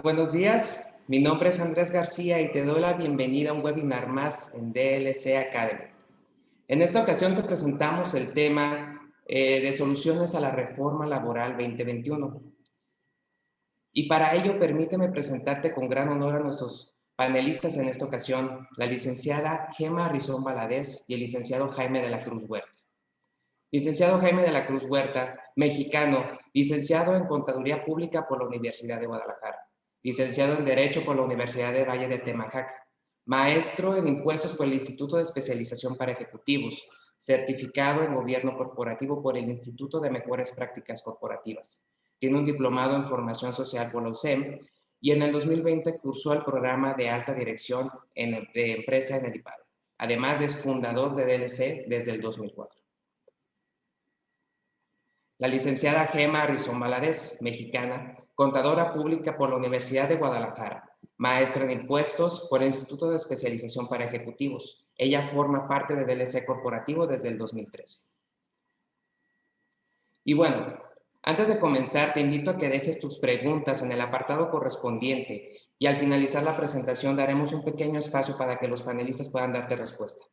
Buenos días, mi nombre es Andrés García y te doy la bienvenida a un webinar más en DLC Academy. En esta ocasión te presentamos el tema de soluciones a la reforma laboral 2021. Y para ello permíteme presentarte con gran honor a nuestros panelistas en esta ocasión, la licenciada Gema Rizón Valadez y el licenciado Jaime de la Cruz Huerta. Licenciado Jaime de la Cruz Huerta, mexicano, licenciado en Contaduría Pública por la Universidad de Guadalajara, licenciado en Derecho por la Universidad de Valle de Temajac, maestro en Impuestos por el Instituto de Especialización para Ejecutivos, certificado en Gobierno Corporativo por el Instituto de Mejores Prácticas Corporativas. Tiene un diplomado en Formación Social por la UCEM y en el 2020 cursó el programa de Alta Dirección de Empresa en el IPADE. Además, es fundador de DLC desde el 2004. La licenciada Gema Rizón Valadez, mexicana, contadora pública por la Universidad de Guadalajara, maestra en impuestos por el Instituto de Especialización para Ejecutivos. Ella forma parte de DLC Corporativo desde el 2013. Y bueno, antes de comenzar, te invito a que dejes tus preguntas en el apartado correspondiente y al finalizar la presentación daremos un pequeño espacio para que los panelistas puedan darte respuesta.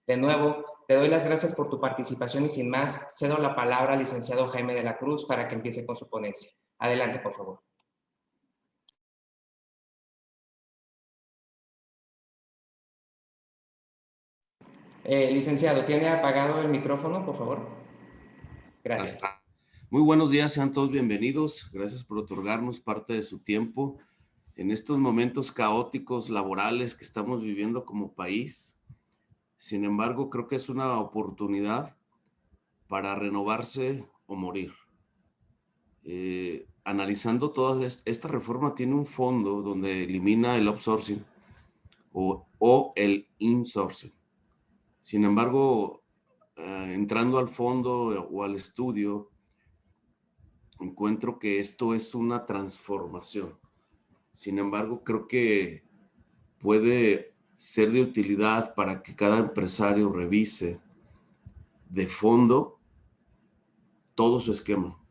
De nuevo, te doy las gracias por tu participación y sin más, cedo la palabra al licenciado Jaime de la Cruz para que empiece con su ponencia. Adelante, por favor. Licenciado, ¿tiene apagado el micrófono, por favor? Gracias. Muy buenos días, sean todos bienvenidos. Gracias por otorgarnos parte de su tiempo en estos momentos caóticos laborales que estamos viviendo como país. Sin embargo, creo que es una oportunidad para renovarse o morir. Analizando toda esta reforma, tiene un fondo donde elimina el outsourcing o el insourcing. Sin embargo, entrando al fondo o al estudio, encuentro que esto es una transformación. Sin embargo, creo que puede ser de utilidad para que cada empresario revise de fondo todo su esquema,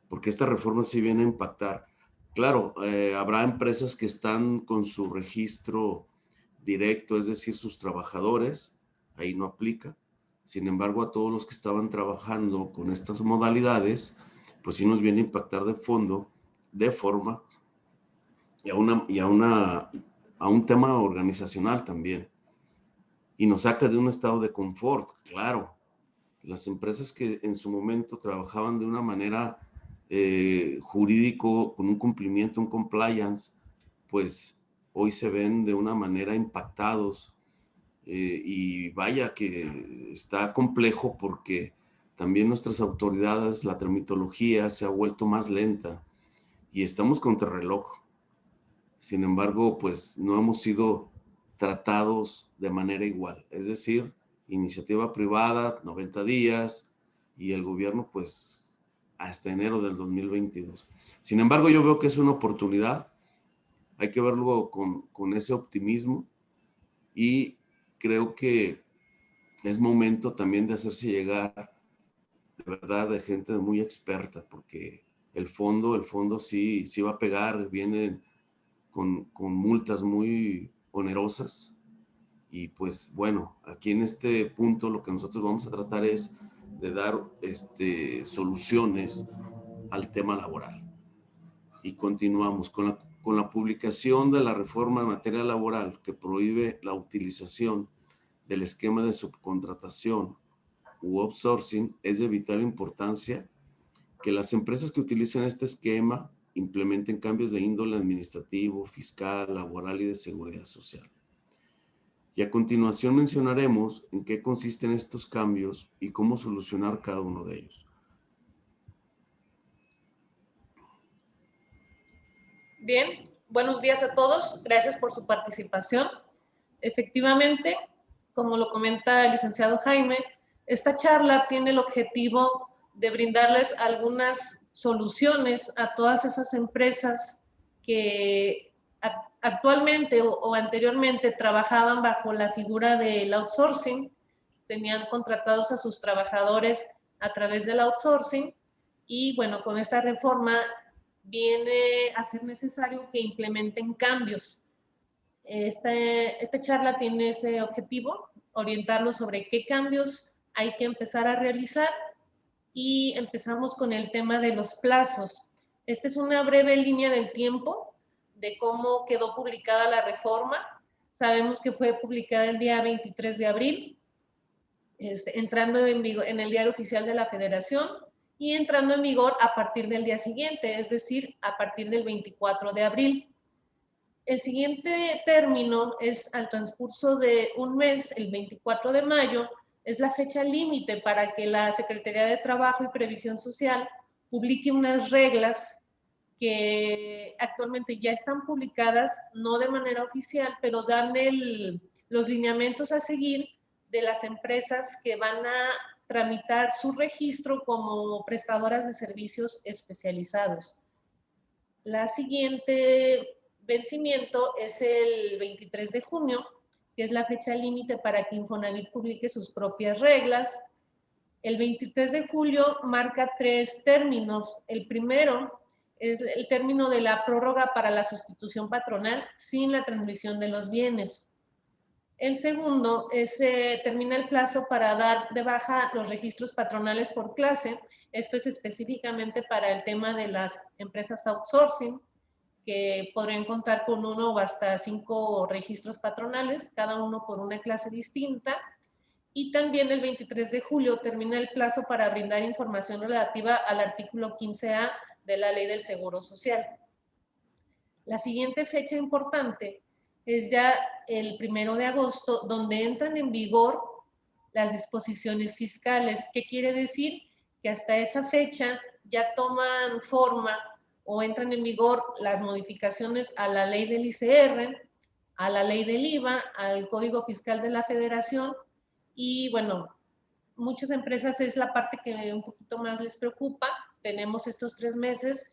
porque esta reforma sí viene a impactar. Claro, habrá empresas que están con su registro directo, es decir, sus trabajadores, ahí no aplica. Sin embargo, a todos los que estaban trabajando con estas modalidades, pues sí nos viene a impactar de fondo, de forma, y a un tema organizacional también. Y nos saca de un estado de confort, claro. Las empresas que en su momento trabajaban de una manera jurídico, con un cumplimiento, un compliance, pues hoy se ven de una manera impactados. Y vaya que está complejo porque también nuestras autoridades, la tramitología se ha vuelto más lenta y estamos contra reloj. Sin embargo, pues no hemos sido tratados de manera igual. Es decir, iniciativa privada, 90 días, y el gobierno, pues, hasta enero del 2022. Sin embargo, yo veo que es una oportunidad. Hay que verlo con ese optimismo y creo que es momento también de hacerse llegar, de verdad, de gente muy experta, porque el fondo sí va a pegar, vienen con multas muy onerosas. Y pues bueno, aquí en este punto lo que nosotros vamos a tratar es de dar soluciones al tema laboral. Y continuamos con la publicación de la reforma en materia laboral que prohíbe la utilización del esquema de subcontratación u outsourcing. Es de vital importancia que las empresas que utilicen este esquema implementen cambios de índole administrativo, fiscal, laboral y de seguridad social. Y a continuación mencionaremos en qué consisten estos cambios y cómo solucionar cada uno de ellos. Bien, buenos días a todos. Gracias por su participación. Efectivamente, como lo comenta el licenciado Jaime, esta charla tiene el objetivo de brindarles algunas soluciones a todas esas empresas que actualmente o anteriormente trabajaban bajo la figura del outsourcing, tenían contratados a sus trabajadores a través del outsourcing y bueno, con esta reforma viene a ser necesario que implementen cambios. Esta charla tiene ese objetivo, orientarlos sobre qué cambios hay que empezar a realizar, y empezamos con el tema de los plazos. Esta es una breve línea del tiempo de cómo quedó publicada la reforma. Sabemos que fue publicada el día 23 de abril, entrando en vigor en el Diario Oficial de la Federación y entrando en vigor a partir del día siguiente, es decir, a partir del 24 de abril. El siguiente término es al transcurso de un mes, el 24 de mayo, es la fecha límite para que la Secretaría de Trabajo y Previsión Social publique unas reglas que actualmente ya están publicadas, no de manera oficial, pero dan los lineamientos a seguir de las empresas que van a tramitar su registro como prestadoras de servicios especializados. La siguiente vencimiento es el 23 de junio, que es la fecha límite para que Infonavit publique sus propias reglas. El 23 de julio marca 3 términos. El primero es el término de la prórroga para la sustitución patronal sin la transmisión de los bienes. El segundo es termina el plazo para dar de baja los registros patronales por clase. Esto es específicamente para el tema de las empresas outsourcing, que podrían contar con 1 o hasta 5 registros patronales, cada uno por una clase distinta. Y también el 23 de julio termina el plazo para brindar información relativa al artículo 15A de la Ley del Seguro Social. La siguiente fecha importante es ya el 1 de agosto, donde entran en vigor las disposiciones fiscales. ¿Qué quiere decir? Que hasta esa fecha ya toman forma o entran en vigor las modificaciones a la ley del ICR, a la ley del IVA, al Código Fiscal de la Federación, y bueno, muchas empresas es la parte que un poquito más les preocupa. Tenemos estos 3 meses.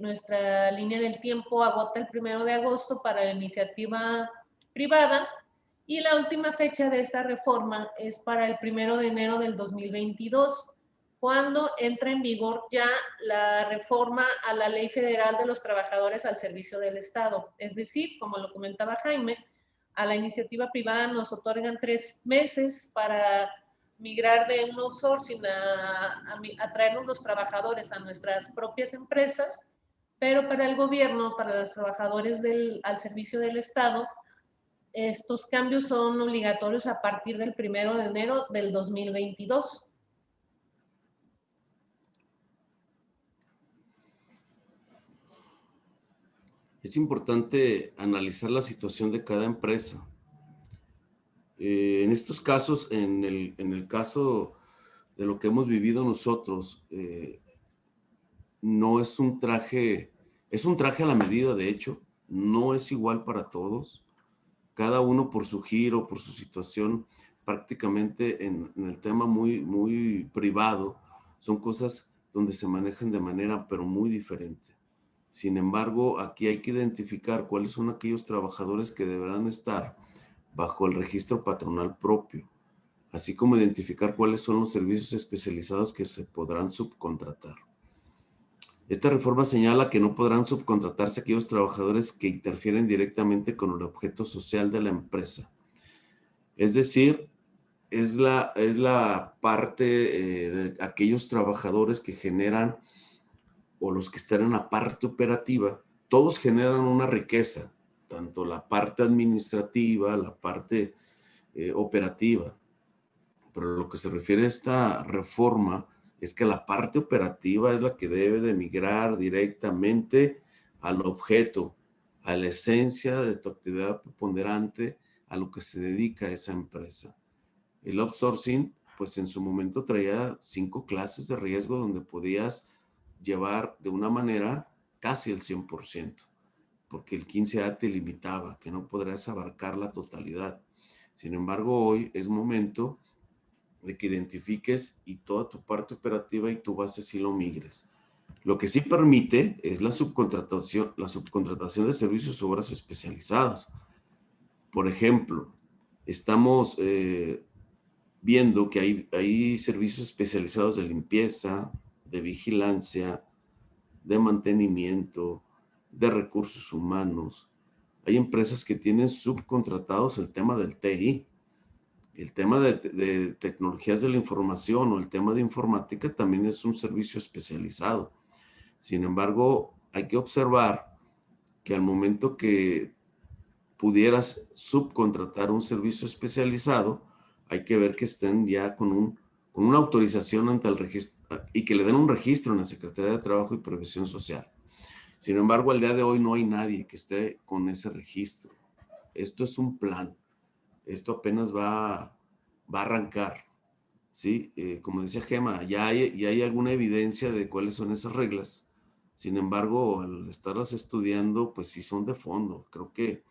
Nuestra línea del tiempo agota el 1 de agosto para la iniciativa privada, y la última fecha de esta reforma es para el 1 de enero del 2022, cuando entra en vigor ya la reforma a la Ley Federal de los Trabajadores al Servicio del Estado. Es decir, como lo comentaba Jaime, a la iniciativa privada nos otorgan 3 meses para migrar de un outsourcing a traernos los trabajadores a nuestras propias empresas, pero para el gobierno, para los trabajadores al servicio del Estado, estos cambios son obligatorios a partir del 1 de enero del 2022. Es importante analizar la situación de cada empresa. En estos casos, en el caso de lo que hemos vivido nosotros, no es un traje, es un traje a la medida, de hecho, no es igual para todos, cada uno por su giro, por su situación, prácticamente en el tema muy privado, son cosas donde se manejan de manera pero muy diferente. Sin embargo, aquí hay que identificar cuáles son aquellos trabajadores que deberán estar bajo el registro patronal propio, así como identificar cuáles son los servicios especializados que se podrán subcontratar. Esta reforma señala que no podrán subcontratarse aquellos trabajadores que interfieren directamente con el objeto social de la empresa. Es decir, es la parte de aquellos trabajadores que generan, o los que están en la parte operativa, todos generan una riqueza, tanto la parte administrativa, la parte operativa. Pero lo que se refiere a esta reforma es que la parte operativa es la que debe de migrar directamente al objeto, a la esencia de tu actividad preponderante, a lo que se dedica a esa empresa. El outsourcing, pues en su momento traía 5 clases de riesgo donde podías llevar de una manera casi el 100%, porque el 15A te limitaba, que no podrás abarcar la totalidad. Sin embargo, hoy es momento de que identifiques y toda tu parte operativa y tu base sí lo migres. Lo que sí permite es la subcontratación de servicios o obras especializadas. Por ejemplo, estamos viendo que hay servicios especializados de limpieza, de vigilancia, de mantenimiento, de recursos humanos. Hay empresas que tienen subcontratados el tema del TI. El tema de tecnologías de la información o el tema de informática también es un servicio especializado. Sin embargo, hay que observar que al momento que pudieras subcontratar un servicio especializado, hay que ver que estén ya con una autorización ante el registro y que le den un registro en la Secretaría de Trabajo y Previsión Social. Sin embargo, al día de hoy no hay nadie que esté con ese registro. Esto es un plan. Esto apenas va a arrancar, ¿sí? Como decía Gema, ya hay alguna evidencia de cuáles son esas reglas. Sin embargo, al estarlas estudiando, pues sí son de fondo. Creo que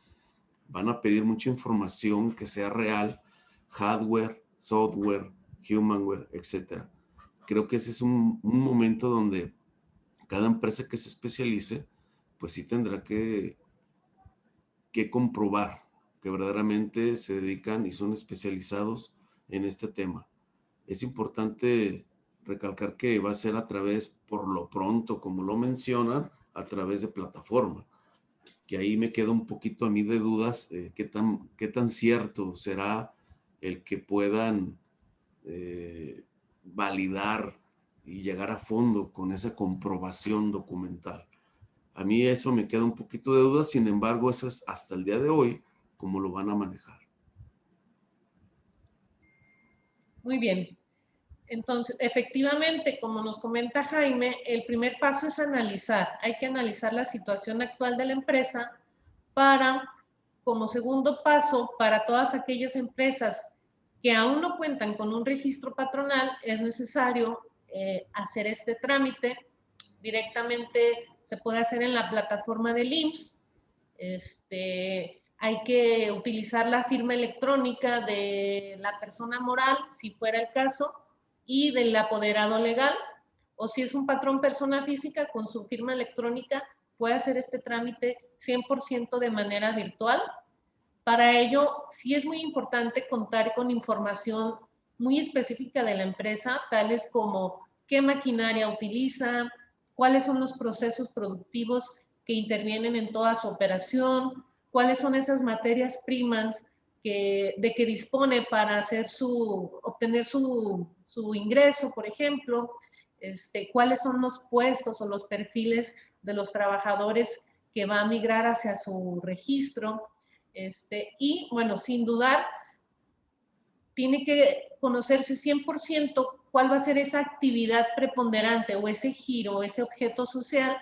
van a pedir mucha información que sea real, hardware, software, humanware, etc. Creo que ese es un momento donde cada empresa que se especialice, pues sí tendrá que comprobar que verdaderamente se dedican y son especializados en este tema. Es importante recalcar que va a ser a través, por lo pronto, como lo menciona, a través de plataforma, que ahí me queda un poquito a mí de dudas, qué tan cierto será el que puedan validar y llegar a fondo con esa comprobación documental. A mí eso me queda un poquito de dudas, sin embargo, eso es hasta el día de hoy cómo lo van a manejar. Muy bien. Entonces, efectivamente, como nos comenta Jaime, el primer paso es analizar. Hay que analizar la situación actual de la empresa para, como segundo paso, para todas aquellas empresas que aún no cuentan con un registro patronal, es necesario hacer este trámite. Directamente se puede hacer en la plataforma del IMSS. Hay que utilizar la firma electrónica de la persona moral, si fuera el caso, y del apoderado legal, o si es un patrón persona física, con su firma electrónica puede hacer este trámite 100% de manera virtual. Para ello, sí es muy importante contar con información muy específica de la empresa, tales como qué maquinaria utiliza, cuáles son los procesos productivos que intervienen en toda su operación, cuáles son esas materias primas de que dispone para obtener su ingreso, por ejemplo, cuáles son los puestos o los perfiles de los trabajadores que va a migrar hacia su registro. Y bueno, sin dudar, tiene que conocerse 100% cuál va a ser esa actividad preponderante o ese giro, ese objeto social,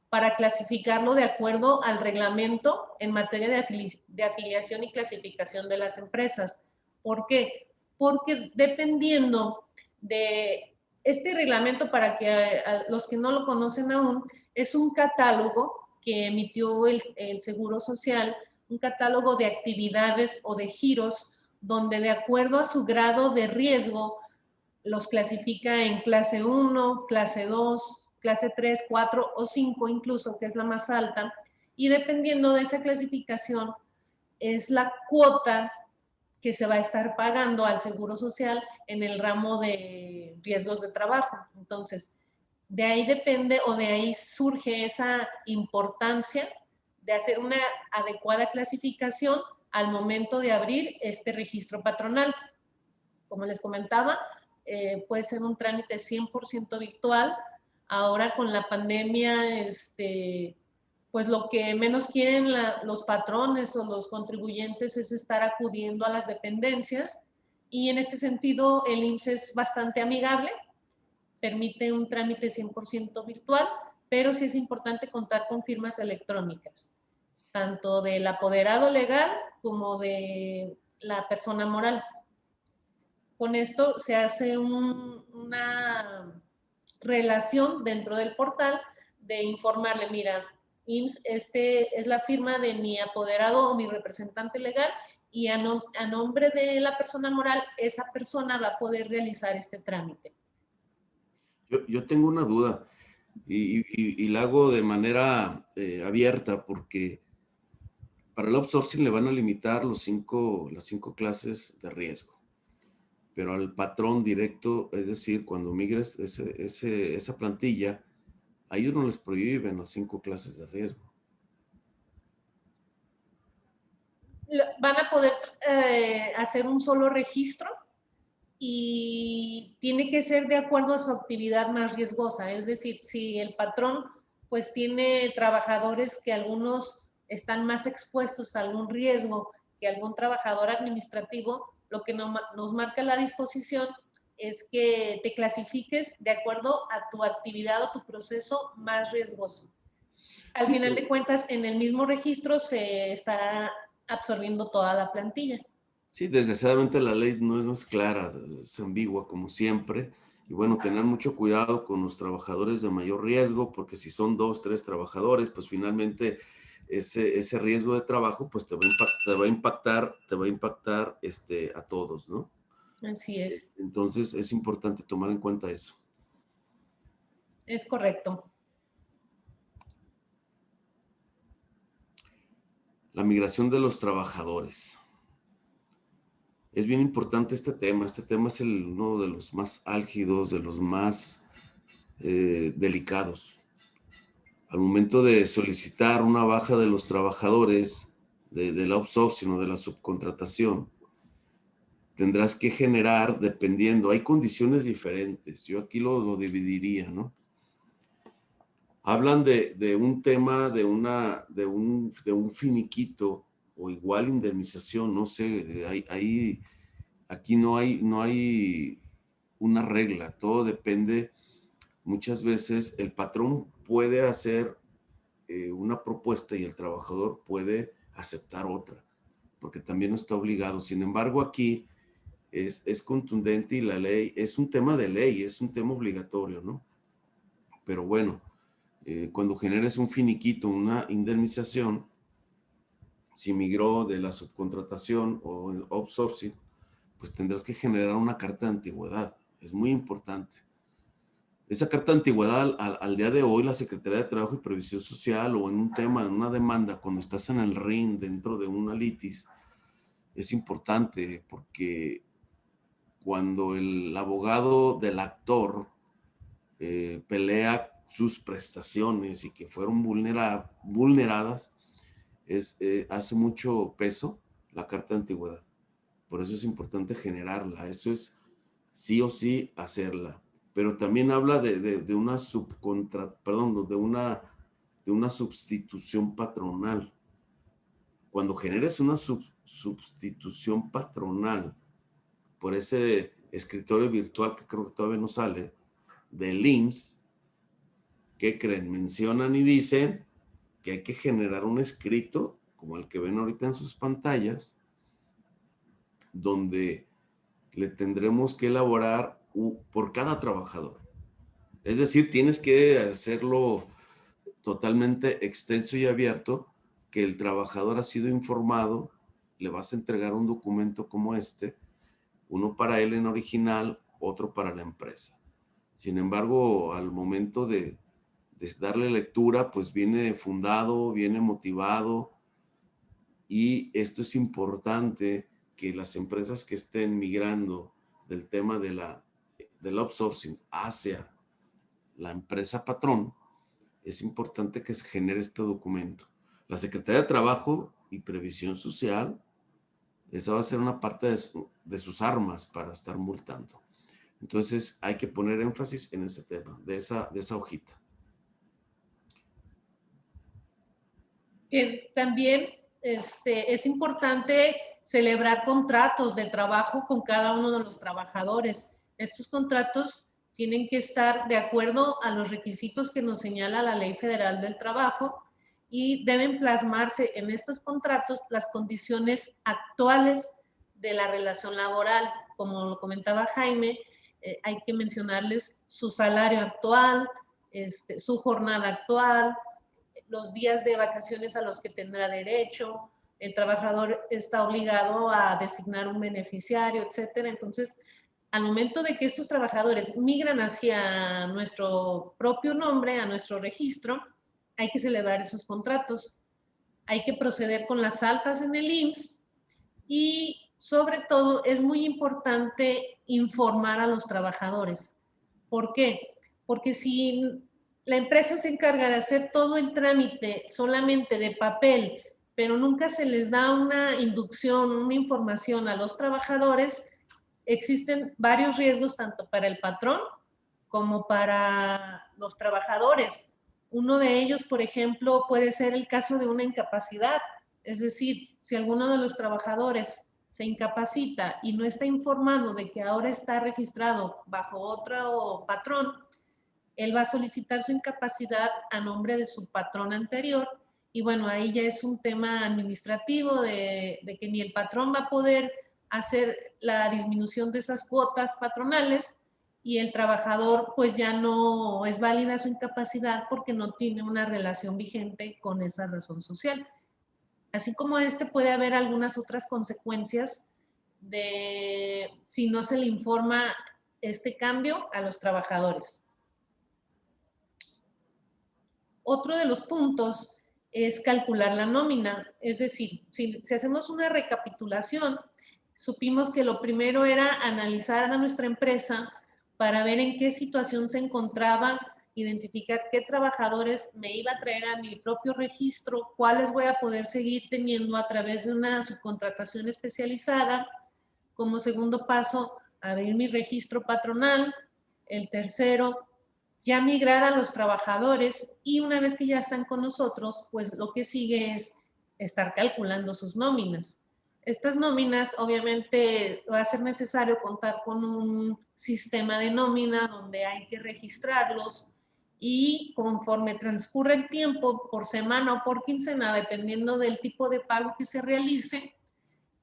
para clasificarlo de acuerdo al reglamento en materia de afiliación y clasificación de las empresas. ¿Por qué? Porque dependiendo de este reglamento, para que a los que no lo conocen aún, es un catálogo que emitió el Seguro Social, un catálogo de actividades o de giros donde de acuerdo a su grado de riesgo los clasifica en clase 1, clase 2, clase 3, 4 o 5 incluso, que es la más alta, y dependiendo de esa clasificación es la cuota que se va a estar pagando al Seguro Social en el ramo de riesgos de trabajo. Entonces, de ahí depende o de ahí surge esa importancia de hacer una adecuada clasificación al momento de abrir este registro patronal. Como les comentaba, puede ser un trámite 100% virtual. Ahora con la pandemia, pues lo que menos quieren los patrones o los contribuyentes es estar acudiendo a las dependencias, y en este sentido el IMSS es bastante amigable, permite un trámite 100% virtual, pero sí es importante contar con firmas electrónicas, tanto del apoderado legal como de la persona moral. Con esto se hace una relación dentro del portal de informarle, mira, IMSS, es la firma de mi apoderado o mi representante legal, y a nombre de la persona moral, esa persona va a poder realizar este trámite. Yo tengo una duda y la hago de manera abierta, porque para el outsourcing le van a limitar las 5 clases de riesgo, pero al patrón directo, es decir, cuando migres esa plantilla A ellos no les prohíben las 5 clases de riesgo. Van a poder hacer un solo registro y tiene que ser de acuerdo a su actividad más riesgosa. Es decir, si el patrón pues tiene trabajadores que algunos están más expuestos a algún riesgo que algún trabajador administrativo, lo que nos marca la disposición es que te clasifiques de acuerdo a tu actividad o tu proceso más riesgoso. Al Sí, final de cuentas, en el mismo registro se estará absorbiendo toda la plantilla. sí, desgraciadamente la ley no es clara, es ambigua como siempre. Y bueno, tener mucho cuidado con los trabajadores de mayor riesgo, porque si son 2, 3 trabajadores, pues finalmente ese riesgo de trabajo pues te va a impactar a todos, ¿no? Así es. Entonces es importante tomar en cuenta eso. Es correcto. La migración de los trabajadores. Es bien importante este tema. Este tema es uno de los más álgidos, de los más delicados. Al momento de solicitar una baja de los trabajadores del outsourcing o de la subcontratación, tendrás que generar, dependiendo, hay condiciones diferentes. Yo aquí lo dividiría, ¿no? Hablan de un tema, de un finiquito o igual indemnización, no sé, aquí no hay una regla, todo depende. Muchas veces el patrón puede hacer una propuesta y el trabajador puede aceptar otra, porque también no está obligado. Sin embargo, aquí es contundente y la ley es un tema de ley, es un tema obligatorio, ¿no? Pero bueno, cuando generes un finiquito, una indemnización, si migró de la subcontratación o outsourcing, pues tendrás que generar una carta de antigüedad. Es muy importante. Esa carta de antigüedad al día de hoy, la Secretaría de Trabajo y Previsión Social o en un tema, en una demanda, cuando estás en el ring dentro de una litis, es importante porque cuando el abogado del actor pelea sus prestaciones y que fueron vulneradas, hace mucho peso la carta de antigüedad. Por eso es importante generarla. Eso es sí o sí hacerla. Pero también habla de una de una sustitución patronal. Cuando generes una sustitución patronal por ese escritorio virtual que creo que todavía no sale, del IMSS, ¿qué creen? Mencionan y dicen que hay que generar un escrito, como el que ven ahorita en sus pantallas, donde le tendremos que elaborar por cada trabajador. Es decir, tienes que hacerlo totalmente extenso y abierto, que el trabajador ha sido informado, le vas a entregar un documento como este, uno para él en original, otro para la empresa. Sin embargo, al momento de darle lectura, pues viene fundado, viene motivado, y esto es importante que las empresas que estén migrando del tema del outsourcing hacia la empresa patrón, es importante que se genere este documento. La Secretaría de Trabajo y Previsión Social, esa va a ser una parte de sus armas para estar multando. Entonces hay que poner énfasis en ese tema, de esa hojita. También es importante celebrar contratos de trabajo con cada uno de los trabajadores. Estos contratos tienen que estar de acuerdo a los requisitos que nos señala la Ley Federal del Trabajo y deben plasmarse en estos contratos las condiciones actuales de la relación laboral. Como lo comentaba Jaime, hay que mencionarles su salario actual, su jornada actual, los días de vacaciones a los que tendrá derecho, el trabajador está obligado a designar un beneficiario, etcétera. Entonces, al momento de que estos trabajadores migran hacia nuestro propio nombre, a nuestro registro, hay que celebrar esos contratos, hay que proceder con las altas en el IMSS y, sobre todo, es muy importante informar a los trabajadores. ¿Por qué? Porque si la empresa se encarga de hacer todo el trámite solamente de papel, pero nunca se les da una inducción, una información a los trabajadores, existen varios riesgos tanto para el patrón como para los trabajadores. Uno de ellos, por ejemplo, puede ser el caso de una incapacidad. Es decir, si alguno de los trabajadores se incapacita y no está informado de que ahora está registrado bajo otro patrón, él va a solicitar su incapacidad a nombre de su patrón anterior y bueno, ahí ya es un tema administrativo de que ni el patrón va a poder hacer la disminución de esas cuotas patronales y el trabajador pues ya no es válida su incapacidad porque no tiene una relación vigente con esa razón social. Así como puede haber algunas otras consecuencias de si no se le informa este cambio a los trabajadores. Otro de los puntos es calcular la nómina, es decir, si hacemos una recapitulación, supimos que lo primero era analizar a nuestra empresa para ver en qué situación se encontraba, identificar qué trabajadores me iba a traer a mi propio registro, cuáles voy a poder seguir teniendo a través de una subcontratación especializada. Como segundo paso, abrir mi registro patronal. El tercero, ya migrar a los trabajadores y una vez que ya están con nosotros, pues lo que sigue es estar calculando sus nóminas. Estas nóminas, obviamente, va a ser necesario contar con un sistema de nómina donde hay que registrarlos y conforme transcurre el tiempo, por semana o por quincena, dependiendo del tipo de pago que se realice,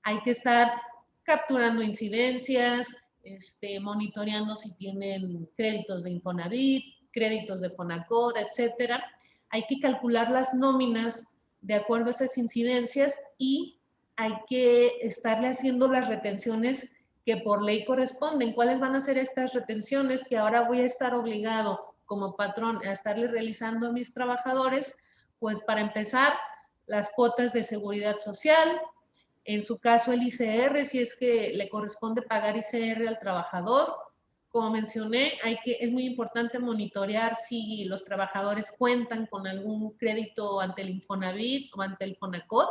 hay que estar capturando incidencias, monitoreando si tienen créditos de Infonavit, créditos de Fonacot, etcétera. Hay que calcular las nóminas de acuerdo a esas incidencias y hay que estarle haciendo las retenciones que por ley corresponden. ¿Cuáles van a ser estas retenciones que ahora voy a estar obligado como patrón a estarle realizando a mis trabajadores? Pues para empezar, las cuotas de seguridad social, en su caso el ICR, si es que le corresponde pagar ICR al trabajador. Como mencioné, es muy importante monitorear si los trabajadores cuentan con algún crédito ante el Infonavit o ante el Fonacot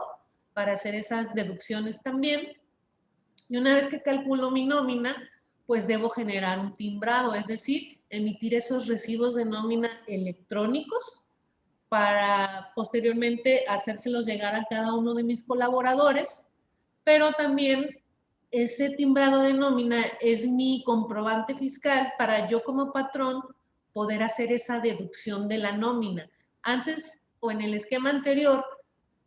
para hacer esas deducciones también. Y una vez que calculo mi nómina, pues debo generar un timbrado, es decir, emitir esos recibos de nómina electrónicos para posteriormente hacérselos llegar a cada uno de mis colaboradores, pero también ese timbrado de nómina es mi comprobante fiscal para yo como patrón poder hacer esa deducción de la nómina. Antes o en el esquema anterior,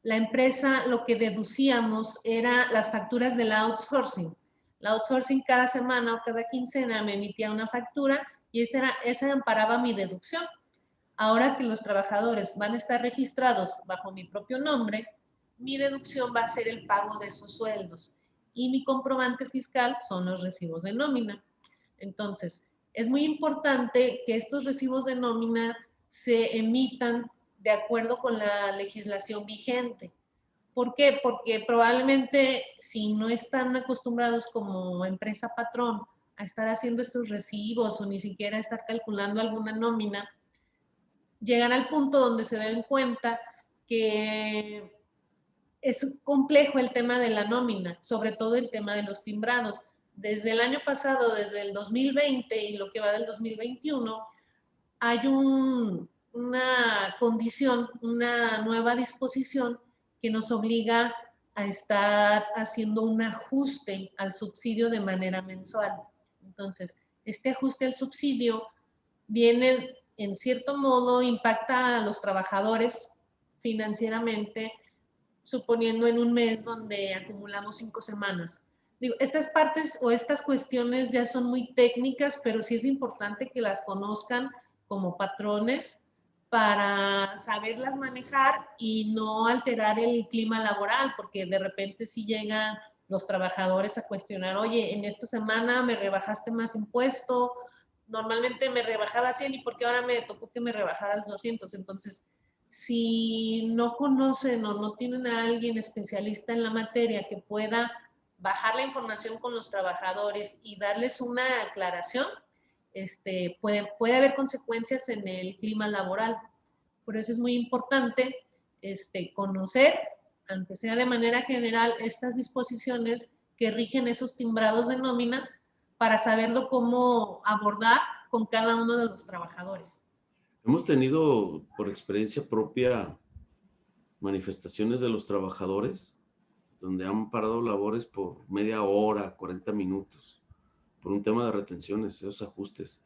la empresa lo que deducíamos era las facturas del outsourcing. La outsourcing cada semana o cada quincena me emitía una factura y esa amparaba mi deducción. Ahora que los trabajadores van a estar registrados bajo mi propio nombre, mi deducción va a ser el pago de esos sueldos y mi comprobante fiscal son los recibos de nómina. Entonces, es muy importante que estos recibos de nómina se emitan de acuerdo con la legislación vigente. ¿Por qué? Porque probablemente si no están acostumbrados como empresa patrón a estar haciendo estos recibos o ni siquiera estar calculando alguna nómina, llegan al punto donde se den cuenta que es complejo el tema de la nómina, sobre todo el tema de los timbrados. Desde el año pasado, desde el 2020 y lo que va del 2021, hay una condición, una nueva disposición que nos obliga a estar haciendo un ajuste al subsidio de manera mensual. Entonces, este ajuste al subsidio viene, en cierto modo, impacta a los trabajadores financieramente, suponiendo en un mes donde acumulamos 5 semanas. Digo, estas partes o estas cuestiones ya son muy técnicas, pero sí es importante que las conozcan como patrones para saberlas manejar y no alterar el clima laboral, porque de repente sí llegan los trabajadores a cuestionar, oye, en esta semana me rebajaste más impuesto, normalmente me rebajaba 100 y ¿por qué ahora me tocó que me rebajaras 200? Entonces, si no conocen o no tienen a alguien especialista en la materia que pueda bajar la información con los trabajadores y darles una aclaración, puede haber consecuencias en el clima laboral. Por eso es muy importante conocer, aunque sea de manera general, estas disposiciones que rigen esos timbrados de nómina para saberlo cómo abordar con cada uno de los trabajadores. Hemos tenido, por experiencia propia, manifestaciones de los trabajadores donde han parado labores por media hora, 40 minutos, por un tema de retenciones, esos ajustes.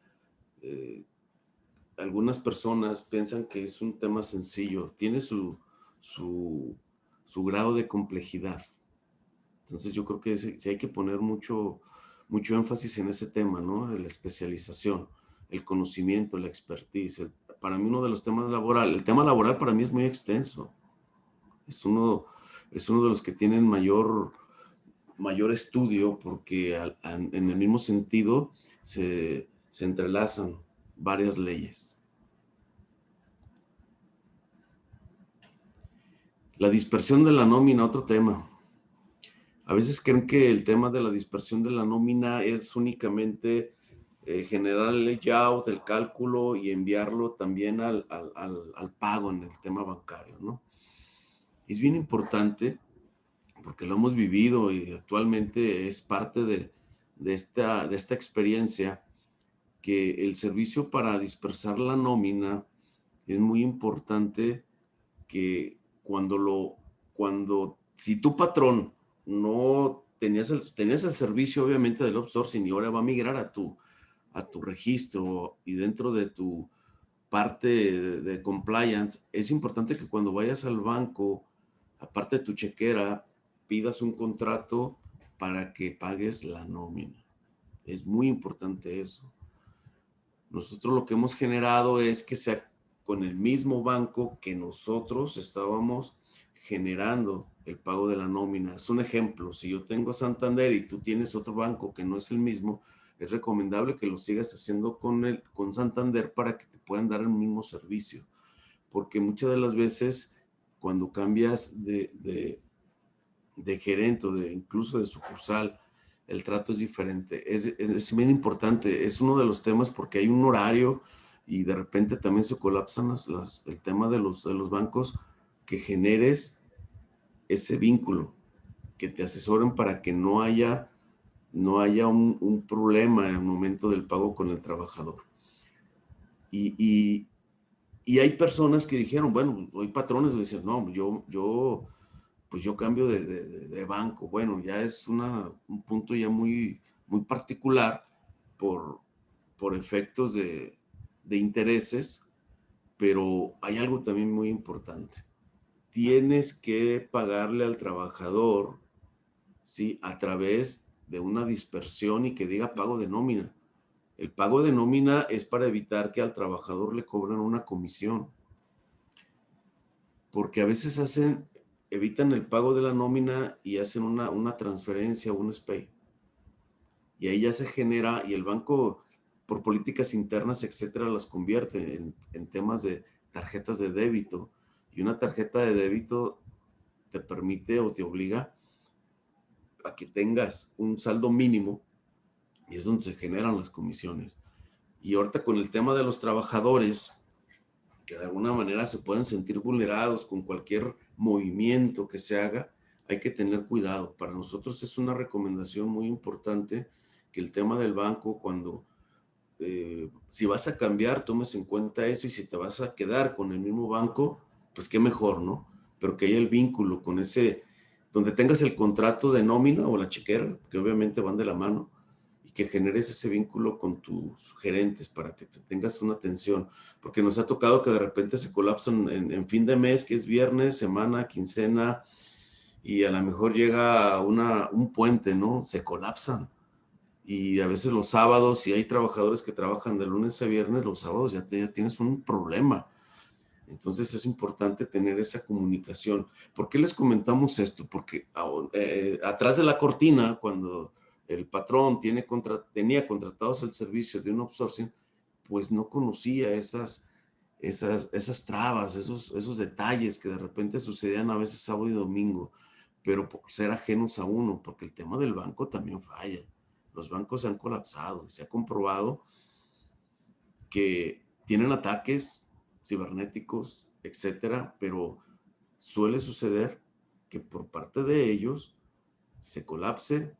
Algunas personas piensan que es un tema sencillo, tiene su grado de complejidad. Entonces yo creo que sí hay que poner mucho énfasis en ese tema, ¿no? De la especialización, el conocimiento, la expertise. Para mí uno de los temas laborales, el tema laboral para mí es muy extenso. Es uno de los que tienen mayor estudio porque en el mismo sentido se entrelazan varias leyes. La dispersión de la nómina, otro tema. A veces creen que el tema de la dispersión de la nómina es únicamente generar el layout, el cálculo y enviarlo también al pago en el tema bancario, ¿no? Es bien importante porque lo hemos vivido y actualmente es parte de esta experiencia, que el servicio para dispersar la nómina es muy importante que si tu patrón no tenías el servicio obviamente del outsourcing y ahora va a migrar a tu registro y dentro de tu parte de compliance, es importante que cuando vayas al banco, aparte de tu chequera, pidas un contrato para que pagues la nómina. Es muy importante eso. Nosotros lo que hemos generado es que sea con el mismo banco que nosotros estábamos generando el pago de la nómina. Es un ejemplo, si yo tengo Santander y tú tienes otro banco que no es el mismo, es recomendable que lo sigas haciendo con Santander para que te puedan dar el mismo servicio. Porque muchas de las veces cuando cambias de gerente o incluso de sucursal, el trato es diferente. Es bien importante. Es uno de los temas porque hay un horario y de repente también se colapsan el tema de los bancos, que generes ese vínculo, que te asesoren para que no haya un problema en el momento del pago con el trabajador. Y hay personas que dijeron, bueno, hay patrones que dicen, no, yo cambio de banco. Bueno, ya es un punto ya muy, muy particular por efectos de intereses, pero hay algo también muy importante. Tienes que pagarle al trabajador, ¿sí?, a través de una dispersión y que diga pago de nómina. El pago de nómina es para evitar que al trabajador le cobren una comisión, porque a veces evitan el pago de la nómina y hacen una transferencia o un SPAY. Y ahí ya se genera, y el banco, por políticas internas, etcétera, las convierte en temas de tarjetas de débito. Y una tarjeta de débito te permite o te obliga a que tengas un saldo mínimo, y es donde se generan las comisiones. Y ahorita con el tema de los trabajadores, que de alguna manera se pueden sentir vulnerados con cualquier movimiento que se haga, hay que tener cuidado. Para nosotros es una recomendación muy importante que el tema del banco, si vas a cambiar, tomes en cuenta eso, y si te vas a quedar con el mismo banco, pues qué mejor, ¿no? Pero que haya el vínculo con donde tengas el contrato de nómina o la chequera, que obviamente van de la mano, y que generes ese vínculo con tus gerentes para que tengas una atención, porque nos ha tocado que de repente se colapsan en fin de mes, que es viernes, semana, quincena, y a lo mejor llega un puente, ¿no? Se colapsan. Y a veces los sábados, si hay trabajadores que trabajan de lunes a viernes, los sábados ya tienes un problema. Entonces es importante tener esa comunicación. ¿Por qué les comentamos esto? Porque atrás de la cortina, cuando el patrón tenía contratados el servicio de un outsourcing, pues no conocía esas trabas, esos detalles que de repente sucedían a veces sábado y domingo, pero por ser ajenos a uno, porque el tema del banco también falla. Los bancos se han colapsado, se ha comprobado que tienen ataques cibernéticos, etcétera, pero suele suceder que por parte de ellos se colapse,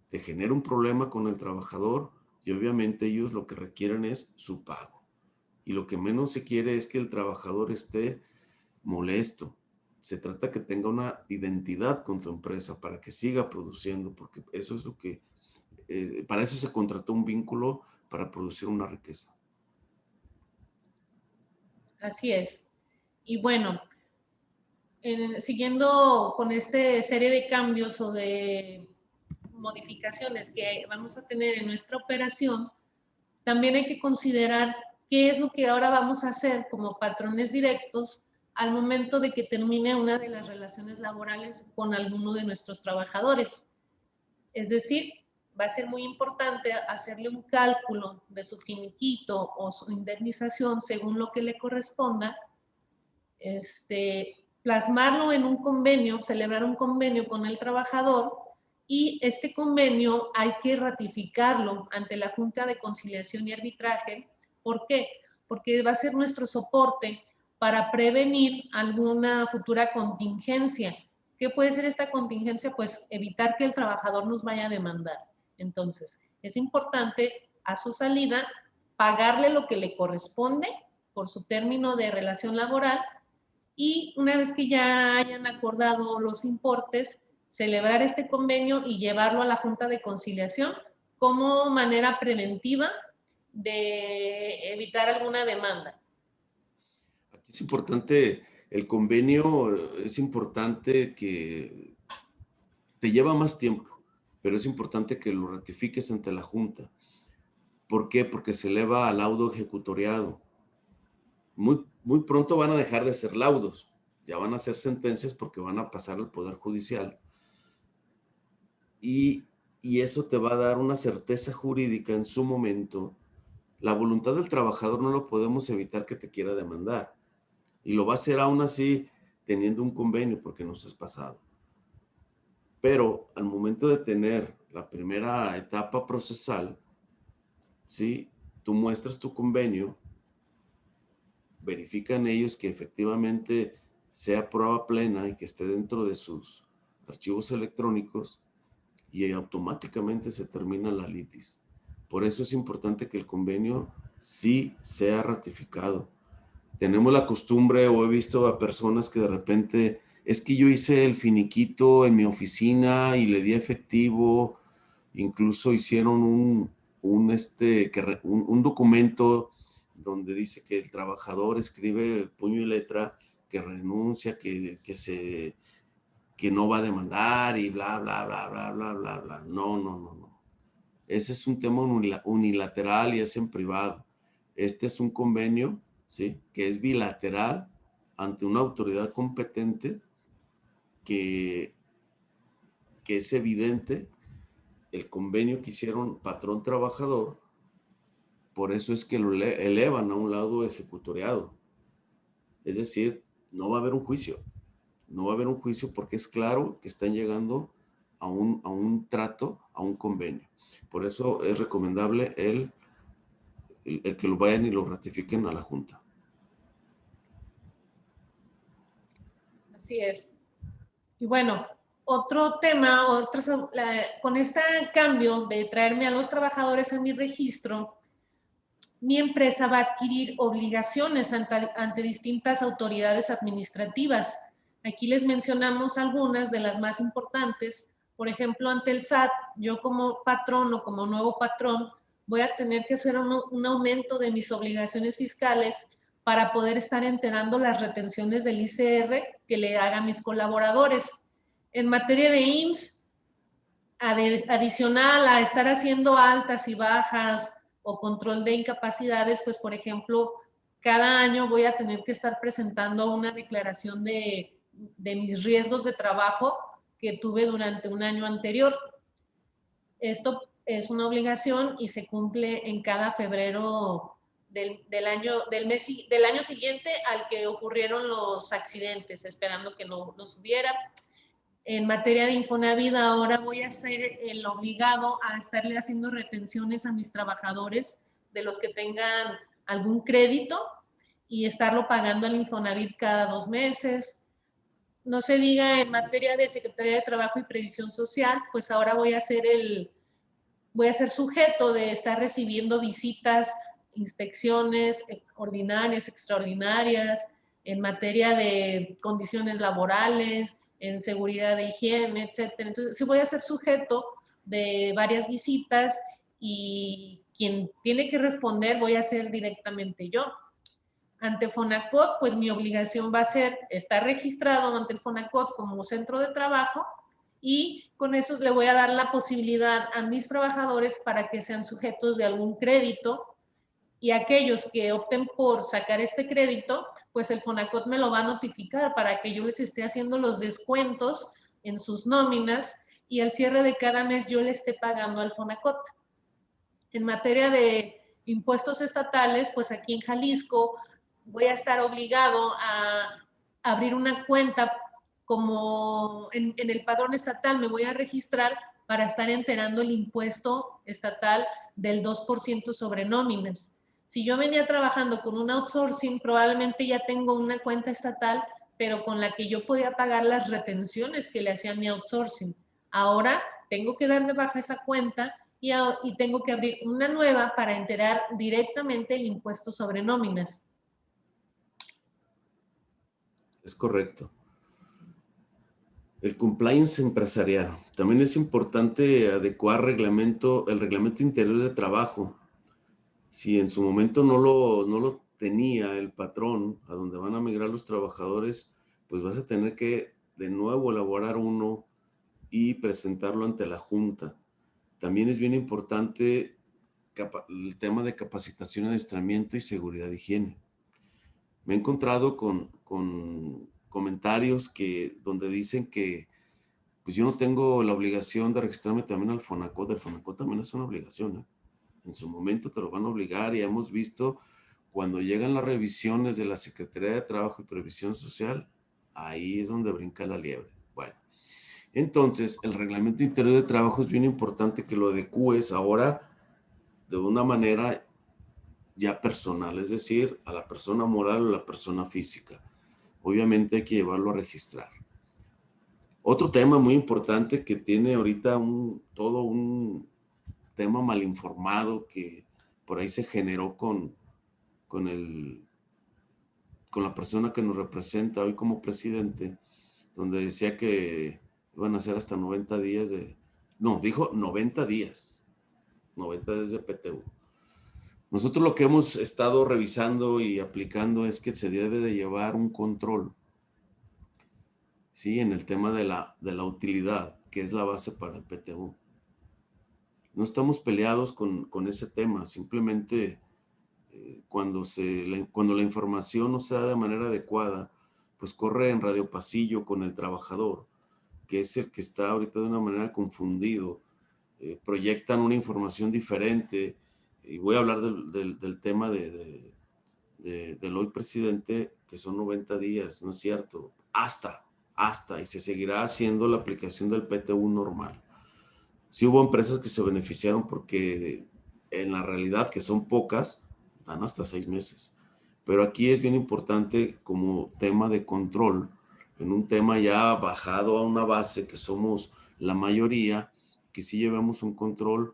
te genera un problema con el trabajador y obviamente ellos lo que requieren es su pago. Y lo que menos se quiere es que el trabajador esté molesto. Se trata que tenga una identidad con tu empresa para que siga produciendo, porque eso es lo que, para eso se contrató un vínculo, para producir una riqueza. Así es. Y bueno, siguiendo con esta serie de cambios o de modificaciones que vamos a tener en nuestra operación, también hay que considerar qué es lo que ahora vamos a hacer como patrones directos al momento de que termine una de las relaciones laborales con alguno de nuestros trabajadores. Es decir, va a ser muy importante hacerle un cálculo de su finiquito o su indemnización según lo que le corresponda, plasmarlo en un convenio, celebrar un convenio con el trabajador, y este convenio hay que ratificarlo ante la Junta de Conciliación y Arbitraje. ¿Por qué? Porque va a ser nuestro soporte para prevenir alguna futura contingencia. ¿Qué puede ser esta contingencia? Pues evitar que el trabajador nos vaya a demandar. Entonces, es importante a su salida pagarle lo que le corresponde por su término de relación laboral, y una vez que ya hayan acordado los importes, celebrar este convenio y llevarlo a la Junta de Conciliación como manera preventiva de evitar alguna demanda. Aquí es importante, el convenio es importante que te lleva más tiempo, pero es importante que lo ratifiques ante la Junta. ¿Por qué? Porque se eleva al laudo ejecutoriado. Muy pronto van a dejar de ser laudos, ya van a ser sentencias porque van a pasar al Poder Judicial. Y eso te va a dar una certeza jurídica en su momento. La voluntad del trabajador no lo podemos evitar que te quiera demandar. Y lo va a hacer aún así teniendo un convenio porque nos has pasado. Pero al momento de tener la primera etapa procesal, ¿sí? Tú muestras tu convenio, verifican ellos que efectivamente sea prueba plena y que esté dentro de sus archivos electrónicos y automáticamente se termina la litis. Por eso es importante que el convenio sí sea ratificado. Tenemos la costumbre, o he visto a personas que de repente, es que yo hice el finiquito en mi oficina y le di efectivo, incluso hicieron un documento donde dice que el trabajador escribe puño y letra que renuncia, que no va a demandar y bla, bla, bla, bla, bla, bla, bla. No. Ese es un tema unilateral y es en privado. Este es un convenio, ¿sí? Que es bilateral ante una autoridad competente que es evidente el convenio que hicieron patrón-trabajador. Por eso es que lo elevan a un lado ejecutoriado. Es decir, no va a haber un juicio. No va a haber un juicio porque es claro que están llegando a un trato, a un convenio. Por eso es recomendable el que lo vayan y lo ratifiquen a la Junta. Así es. Y bueno, otro tema, con este cambio de traerme a los trabajadores a mi registro, mi empresa va a adquirir obligaciones ante distintas autoridades administrativas. Aquí les mencionamos algunas de las más importantes. Por ejemplo, ante el SAT, yo como patrón o como nuevo patrón voy a tener que hacer un aumento de mis obligaciones fiscales para poder estar enterando las retenciones del ICR que le hagan mis colaboradores. En materia de IMSS, adicional a estar haciendo altas y bajas o control de incapacidades, pues por ejemplo, cada año voy a tener que estar presentando una declaración de mis riesgos de trabajo que tuve durante un año anterior. Esto es una obligación y se cumple en cada febrero del año siguiente al que ocurrieron los accidentes, esperando que no hubiera. En materia de Infonavit, ahora voy a ser el obligado a estarle haciendo retenciones a mis trabajadores de los que tengan algún crédito y estarlo pagando al Infonavit cada 2 meses. No se diga en materia de Secretaría de Trabajo y Previsión Social, pues ahora voy a ser sujeto de estar recibiendo visitas, inspecciones ordinarias, extraordinarias, en materia de condiciones laborales, en seguridad de higiene, etcétera. Entonces, sí voy a ser sujeto de varias visitas y quien tiene que responder voy a ser directamente yo. Ante Fonacot, pues mi obligación va a ser estar registrado ante el Fonacot como centro de trabajo y con eso le voy a dar la posibilidad a mis trabajadores para que sean sujetos de algún crédito y aquellos que opten por sacar este crédito, pues el Fonacot me lo va a notificar para que yo les esté haciendo los descuentos en sus nóminas y al cierre de cada mes yo le esté pagando al Fonacot. En materia de impuestos estatales, pues aquí en Jalisco voy a estar obligado a abrir una cuenta como en el padrón estatal, me voy a registrar para estar enterando el impuesto estatal del 2% sobre nóminas. Si yo venía trabajando con un outsourcing, probablemente ya tengo una cuenta estatal, pero con la que yo podía pagar las retenciones que le hacía mi outsourcing. Ahora tengo que dar de baja esa cuenta y tengo que abrir una nueva para enterar directamente el impuesto sobre nóminas. Es correcto. El compliance empresarial. También es importante adecuar el reglamento interior de trabajo. Si en su momento no lo tenía el patrón a donde van a migrar los trabajadores, pues vas a tener que de nuevo elaborar uno y presentarlo ante la junta. También es bien importante el tema de capacitación, adiestramiento y seguridad de higiene. Me he encontrado con comentarios donde dicen que pues yo no tengo la obligación de registrarme también al Fonacot. El Fonacot también es una obligación, ¿eh? En su momento te lo van a obligar y hemos visto cuando llegan las revisiones de la Secretaría de Trabajo y Previsión Social, ahí es donde brinca la liebre. Bueno, entonces el reglamento interior de trabajo es bien importante que lo adecues ahora de una manera ya personal, es decir, a la persona moral o la persona física. Obviamente hay que llevarlo a registrar. Otro tema muy importante que tiene ahorita todo un tema mal informado que por ahí se generó con la persona que nos representa hoy como presidente, donde decía que iban a ser hasta 90 días dijo 90 días de PTU. Nosotros lo que hemos estado revisando y aplicando es que se debe de llevar un control, ¿sí? En el tema de la utilidad, que es la base para el PTU. No estamos peleados con ese tema, simplemente cuando la información no se da de manera adecuada, pues corre en radio pasillo con el trabajador, que es el que está ahorita de una manera confundido, proyectan una información diferente, y voy a hablar del tema del hoy presidente, que son 90 días, no es cierto, hasta, y se seguirá haciendo la aplicación del PTU normal. Sí hubo empresas que se beneficiaron porque en la realidad, que son pocas, dan hasta 6 meses. Pero aquí es bien importante como tema de control, en un tema ya bajado a una base que somos la mayoría, que sí llevamos un control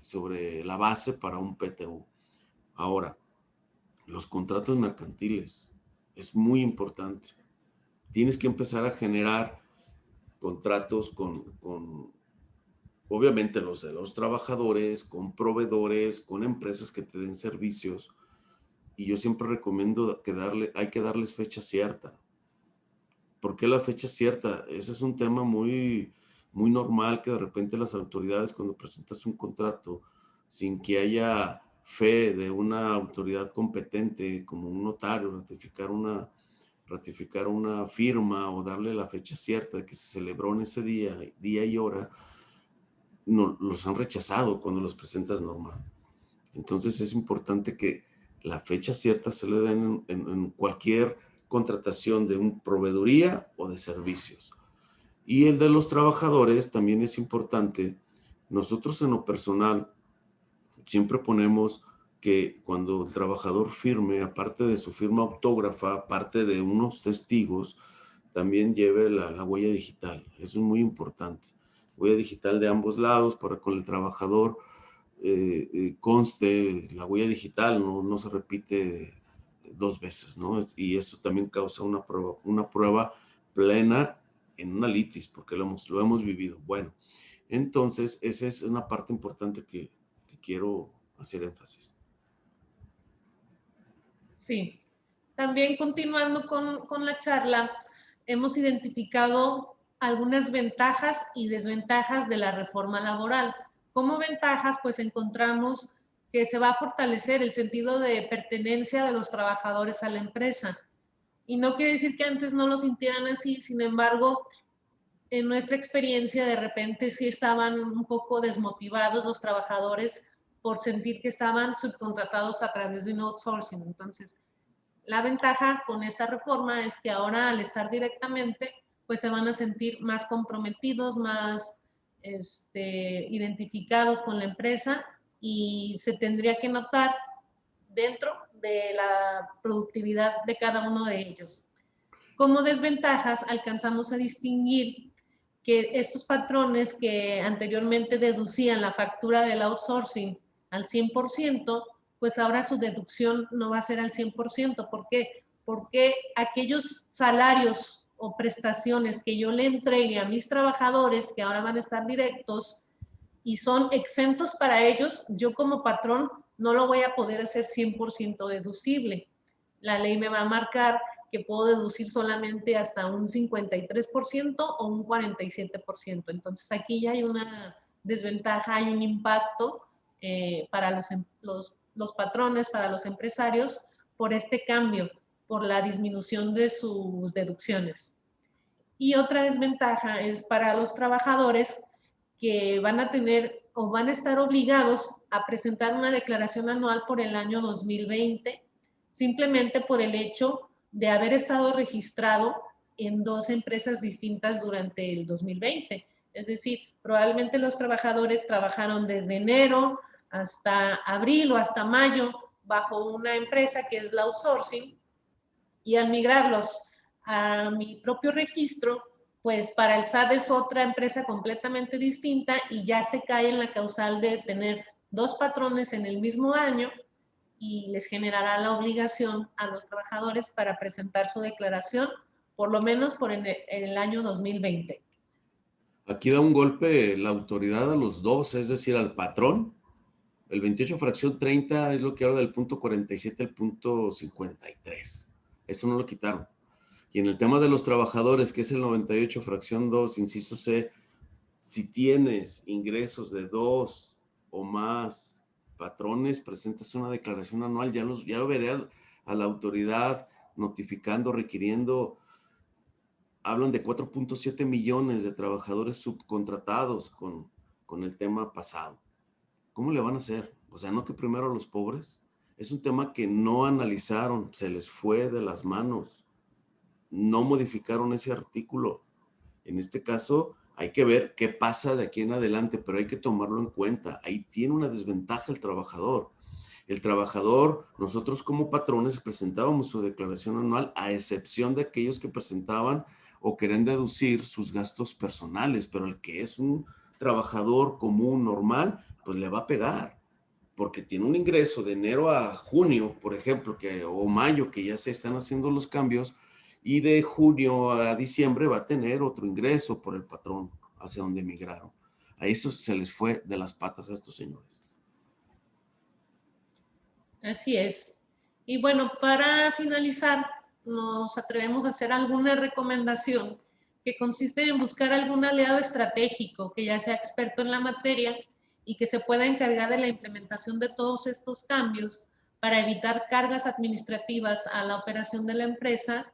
sobre la base para un PTU. Ahora, los contratos mercantiles es muy importante. Tienes que empezar a generar contratos con obviamente los de los trabajadores, con proveedores, con empresas que te den servicios. Y yo siempre recomiendo hay que darles fecha cierta. ¿Por qué la fecha cierta? Ese es un tema muy, muy normal, que de repente las autoridades, cuando presentas un contrato sin que haya fe de una autoridad competente como un notario, ratificar una firma o darle la fecha cierta de que se celebró en ese día y hora, no, los han rechazado cuando los presentas normal. Entonces es importante que la fecha cierta se le den en cualquier contratación de una proveeduría o de servicios. Y el de los trabajadores también es importante. Nosotros en lo personal siempre ponemos que cuando el trabajador firme, aparte de su firma autógrafa, aparte de unos testigos, también lleve la huella digital. Eso es muy importante. Huella digital de ambos lados para que el trabajador conste la huella digital, no se repite dos veces, ¿no? Y eso también causa una prueba plena en una litis, porque lo hemos vivido. Bueno, entonces esa es una parte importante que quiero hacer énfasis. Sí. También continuando con la charla, hemos identificado algunas ventajas y desventajas de la reforma laboral. Como ventajas, pues encontramos que se va a fortalecer el sentido de pertenencia de los trabajadores a la empresa. Y no quiere decir que antes no lo sintieran así, sin embargo, en nuestra experiencia de repente sí estaban un poco desmotivados los trabajadores por sentir que estaban subcontratados a través de un outsourcing. Entonces, la ventaja con esta reforma es que ahora al estar directamente, pues se van a sentir más comprometidos, más identificados con la empresa y se tendría que notar dentro de la productividad de cada uno de ellos. Como desventajas, alcanzamos a distinguir que estos patrones que anteriormente deducían la factura del outsourcing al 100%, pues ahora su deducción no va a ser al 100%. ¿Por qué? Porque aquellos salarios o prestaciones que yo le entregue a mis trabajadores, que ahora van a estar directos y son exentos para ellos, yo como patrón no lo voy a poder hacer 100% deducible. La ley me va a marcar que puedo deducir solamente hasta un 53% o un 47%. Entonces aquí ya hay una desventaja, hay un impacto para los patrones, para los empresarios, por este cambio, por la disminución de sus deducciones. Y otra desventaja es para los trabajadores que van a tener o van a estar obligados a presentar una declaración anual por el año 2020, simplemente por el hecho de haber estado registrado en dos empresas distintas durante el 2020. Es decir, probablemente los trabajadores trabajaron desde enero hasta abril o hasta mayo bajo una empresa que es la outsourcing, y al migrarlos a mi propio registro, pues para el SAT es otra empresa completamente distinta y ya se cae en la causal de tener dos patrones en el mismo año y les generará la obligación a los trabajadores para presentar su declaración, por lo menos por en el año 2020. Aquí da un golpe la autoridad a los dos, es decir, al patrón. El 28 fracción 30 es lo que habla del punto 47 al punto 53. Eso no lo quitaron. Y en el tema de los trabajadores, que es el 98 fracción 2, inciso C, si tienes ingresos de 2 o más patrones, presentas una declaración anual, ya lo veré a la autoridad notificando, requiriendo. Hablan de 4.7 millones de trabajadores subcontratados con el tema pasado. ¿Cómo le van a hacer? O sea, ¿no que primero a los pobres? Es un tema que no analizaron, se les fue de las manos. No modificaron ese artículo. En este caso, hay que ver qué pasa de aquí en adelante, pero hay que tomarlo en cuenta. Ahí tiene una desventaja el trabajador. El trabajador, nosotros como patrones presentábamos su declaración anual, a excepción de aquellos que presentaban o querían deducir sus gastos personales, pero el que es un trabajador común, normal, pues le va a pegar, porque tiene un ingreso de enero a junio, por ejemplo, o mayo, que ya se están haciendo los cambios, y de junio a diciembre va a tener otro ingreso por el patrón hacia donde emigraron. A eso se les fue de las patas a estos señores. Así es. Y bueno, para finalizar, nos atrevemos a hacer alguna recomendación que consiste en buscar algún aliado estratégico que ya sea experto en la materia y que se pueda encargar de la implementación de todos estos cambios para evitar cargas administrativas a la operación de la empresa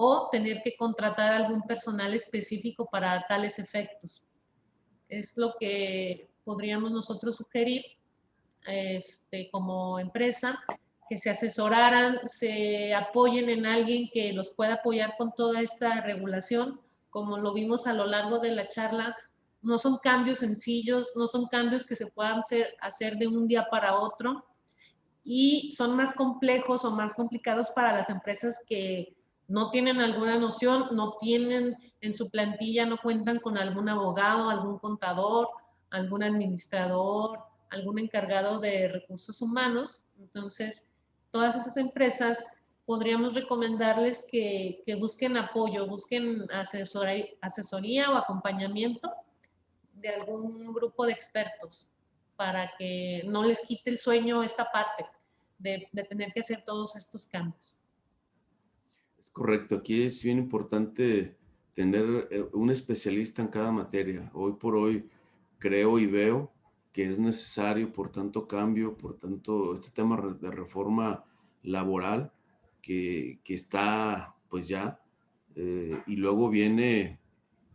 o tener que contratar algún personal específico para tales efectos. Es lo que podríamos nosotros sugerir como empresa, que se asesoraran, se apoyen en alguien que los pueda apoyar con toda esta regulación. Como lo vimos a lo largo de la charla, no son cambios sencillos, no son cambios que se puedan hacer de un día para otro. y son más complejos o más complicados para las empresas que no tienen alguna noción, no tienen en su plantilla, no cuentan con algún abogado, algún contador, algún administrador, algún encargado de recursos humanos. Entonces, todas esas empresas podríamos recomendarles que busquen apoyo, busquen asesoría o acompañamiento de algún grupo de expertos para que no les quite el sueño esta parte de tener que hacer todos estos cambios. Es correcto, aquí es bien importante tener un especialista en cada materia. Hoy por hoy creo y veo que es necesario por tanto cambio, por tanto este tema de reforma laboral que está pues ya, y luego viene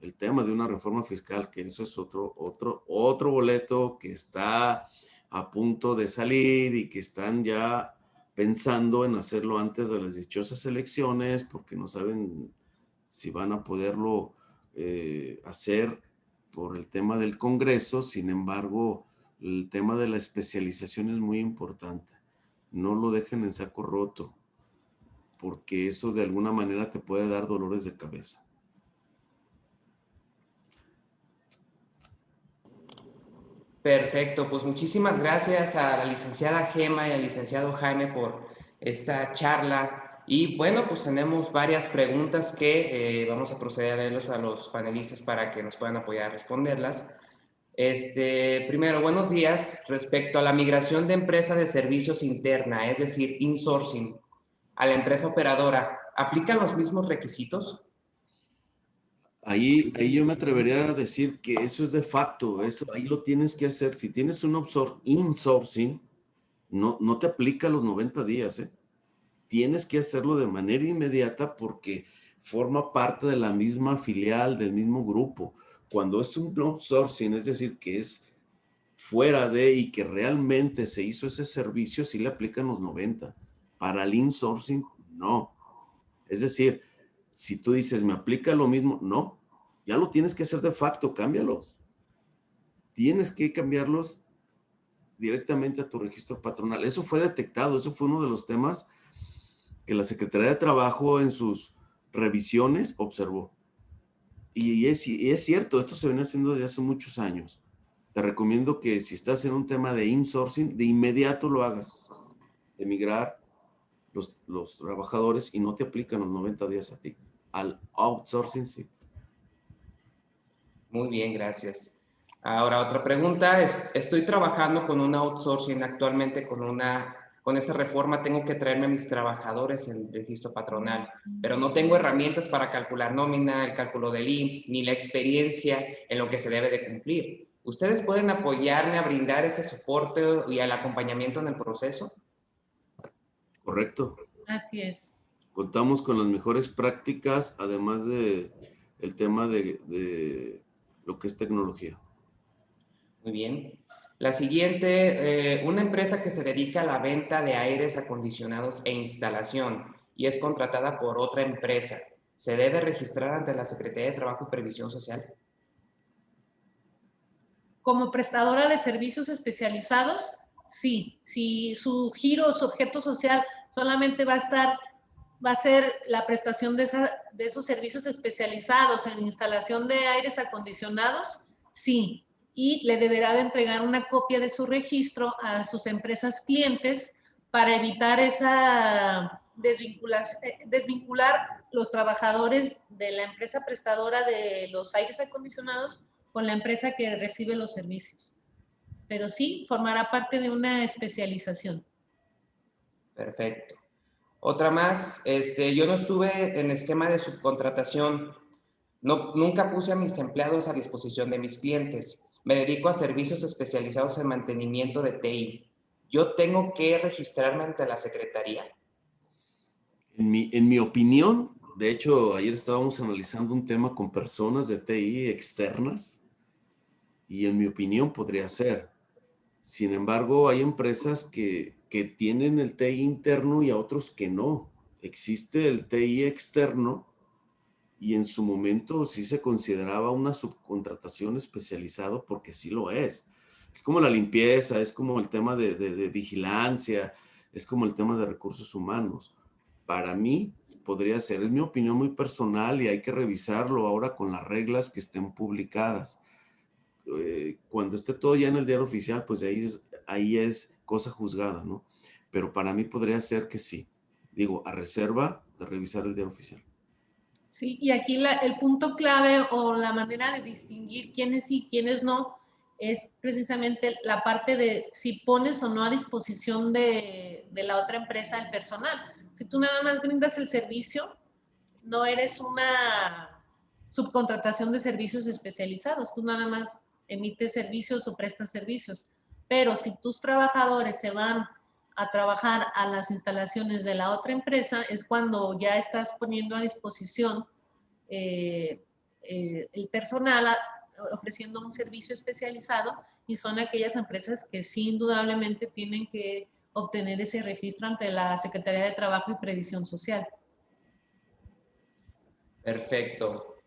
el tema de una reforma fiscal, que eso es otro boleto que está a punto de salir y que están ya pensando en hacerlo antes de las dichosas elecciones porque no saben si van a poderlo hacer por el tema del Congreso. Sin embargo, el tema de la especialización es muy importante. No lo dejen en saco roto, porque eso de alguna manera te puede dar dolores de cabeza. Perfecto, pues muchísimas gracias a la licenciada Gema y al licenciado Jaime por esta charla. Y bueno, pues tenemos varias preguntas que vamos a proceder a leerlos a los panelistas para que nos puedan apoyar a responderlas. Primero, buenos días. Respecto a la migración de empresa de servicios interna, es decir, insourcing, a la empresa operadora, ¿aplican los mismos requisitos? Ahí yo me atrevería a decir que eso es de facto, eso ahí lo tienes que hacer. Si tienes un insourcing, no te aplica los 90 días, ¿eh? Tienes que hacerlo de manera inmediata porque forma parte de la misma filial, del mismo grupo. Cuando es un outsourcing, es decir, que es fuera de y que realmente se hizo ese servicio, sí le aplican los 90. Para el insourcing, no. Es decir, si tú dices, me aplica lo mismo, no, ya lo tienes que hacer de facto, cámbialos. Tienes que cambiarlos directamente a tu registro patronal. Eso fue detectado, eso fue uno de los temas que la Secretaría de Trabajo en sus revisiones observó. Y es cierto, esto se viene haciendo desde hace muchos años. Te recomiendo que si estás en un tema de insourcing, de inmediato lo hagas. Emigrar los trabajadores y no te aplican los 90 días a ti. Al outsourcing, sí. Muy bien, gracias. Ahora, otra pregunta es, estoy trabajando con un outsourcing actualmente con esa reforma tengo que traerme a mis trabajadores en el registro patronal, pero no tengo herramientas para calcular nómina, el cálculo del IMSS, ni la experiencia en lo que se debe de cumplir. ¿Ustedes pueden apoyarme a brindar ese soporte y el acompañamiento en el proceso? Correcto. Así es. Contamos con las mejores prácticas, además de el tema de lo que es tecnología. Muy bien. La siguiente, una empresa que se dedica a la venta de aires acondicionados e instalación y es contratada por otra empresa, ¿se debe registrar ante la Secretaría de Trabajo y Previsión Social? Como prestadora de servicios especializados, sí. Si su giro, su objeto social solamente va a ser la prestación de esos servicios especializados en instalación de aires acondicionados, sí. Y le deberá de entregar una copia de su registro a sus empresas clientes para evitar esa desvincular los trabajadores de la empresa prestadora de los aires acondicionados con la empresa que recibe los servicios. Pero sí, formará parte de una especialización. Perfecto. Otra más, yo no estuve en esquema de subcontratación, nunca puse a mis empleados a disposición de mis clientes. Me dedico a servicios especializados en mantenimiento de TI. ¿Yo tengo que registrarme ante la Secretaría? En mi opinión, de hecho, ayer estábamos analizando un tema con personas de TI externas y en mi opinión podría ser. Sin embargo, hay empresas que tienen el TI interno y a otros que no. Existe el TI externo y en su momento sí se consideraba una subcontratación especializada porque sí lo es. Es como la limpieza, es como el tema de vigilancia. es como el tema de recursos humanos. Para mí podría ser, es mi opinión muy personal y hay que revisarlo ahora con las reglas que estén publicadas. Cuando esté todo ya en el diario oficial, pues ahí es cosa juzgada, ¿no? Pero para mí podría ser que sí. Digo, a reserva de revisar el diario oficial. Sí, y aquí el punto clave o la manera de distinguir quiénes sí, quiénes no, es precisamente la parte de si pones o no a disposición de la otra empresa el personal. Si tú nada más brindas el servicio, no eres una subcontratación de servicios especializados, tú nada más emites servicios o prestas servicios. Pero si tus trabajadores se van a trabajar a las instalaciones de la otra empresa, es cuando ya estás poniendo a disposición el personal ofreciendo un servicio especializado, y son aquellas empresas que sí indudablemente tienen que obtener ese registro ante la Secretaría de Trabajo y Previsión Social. Perfecto.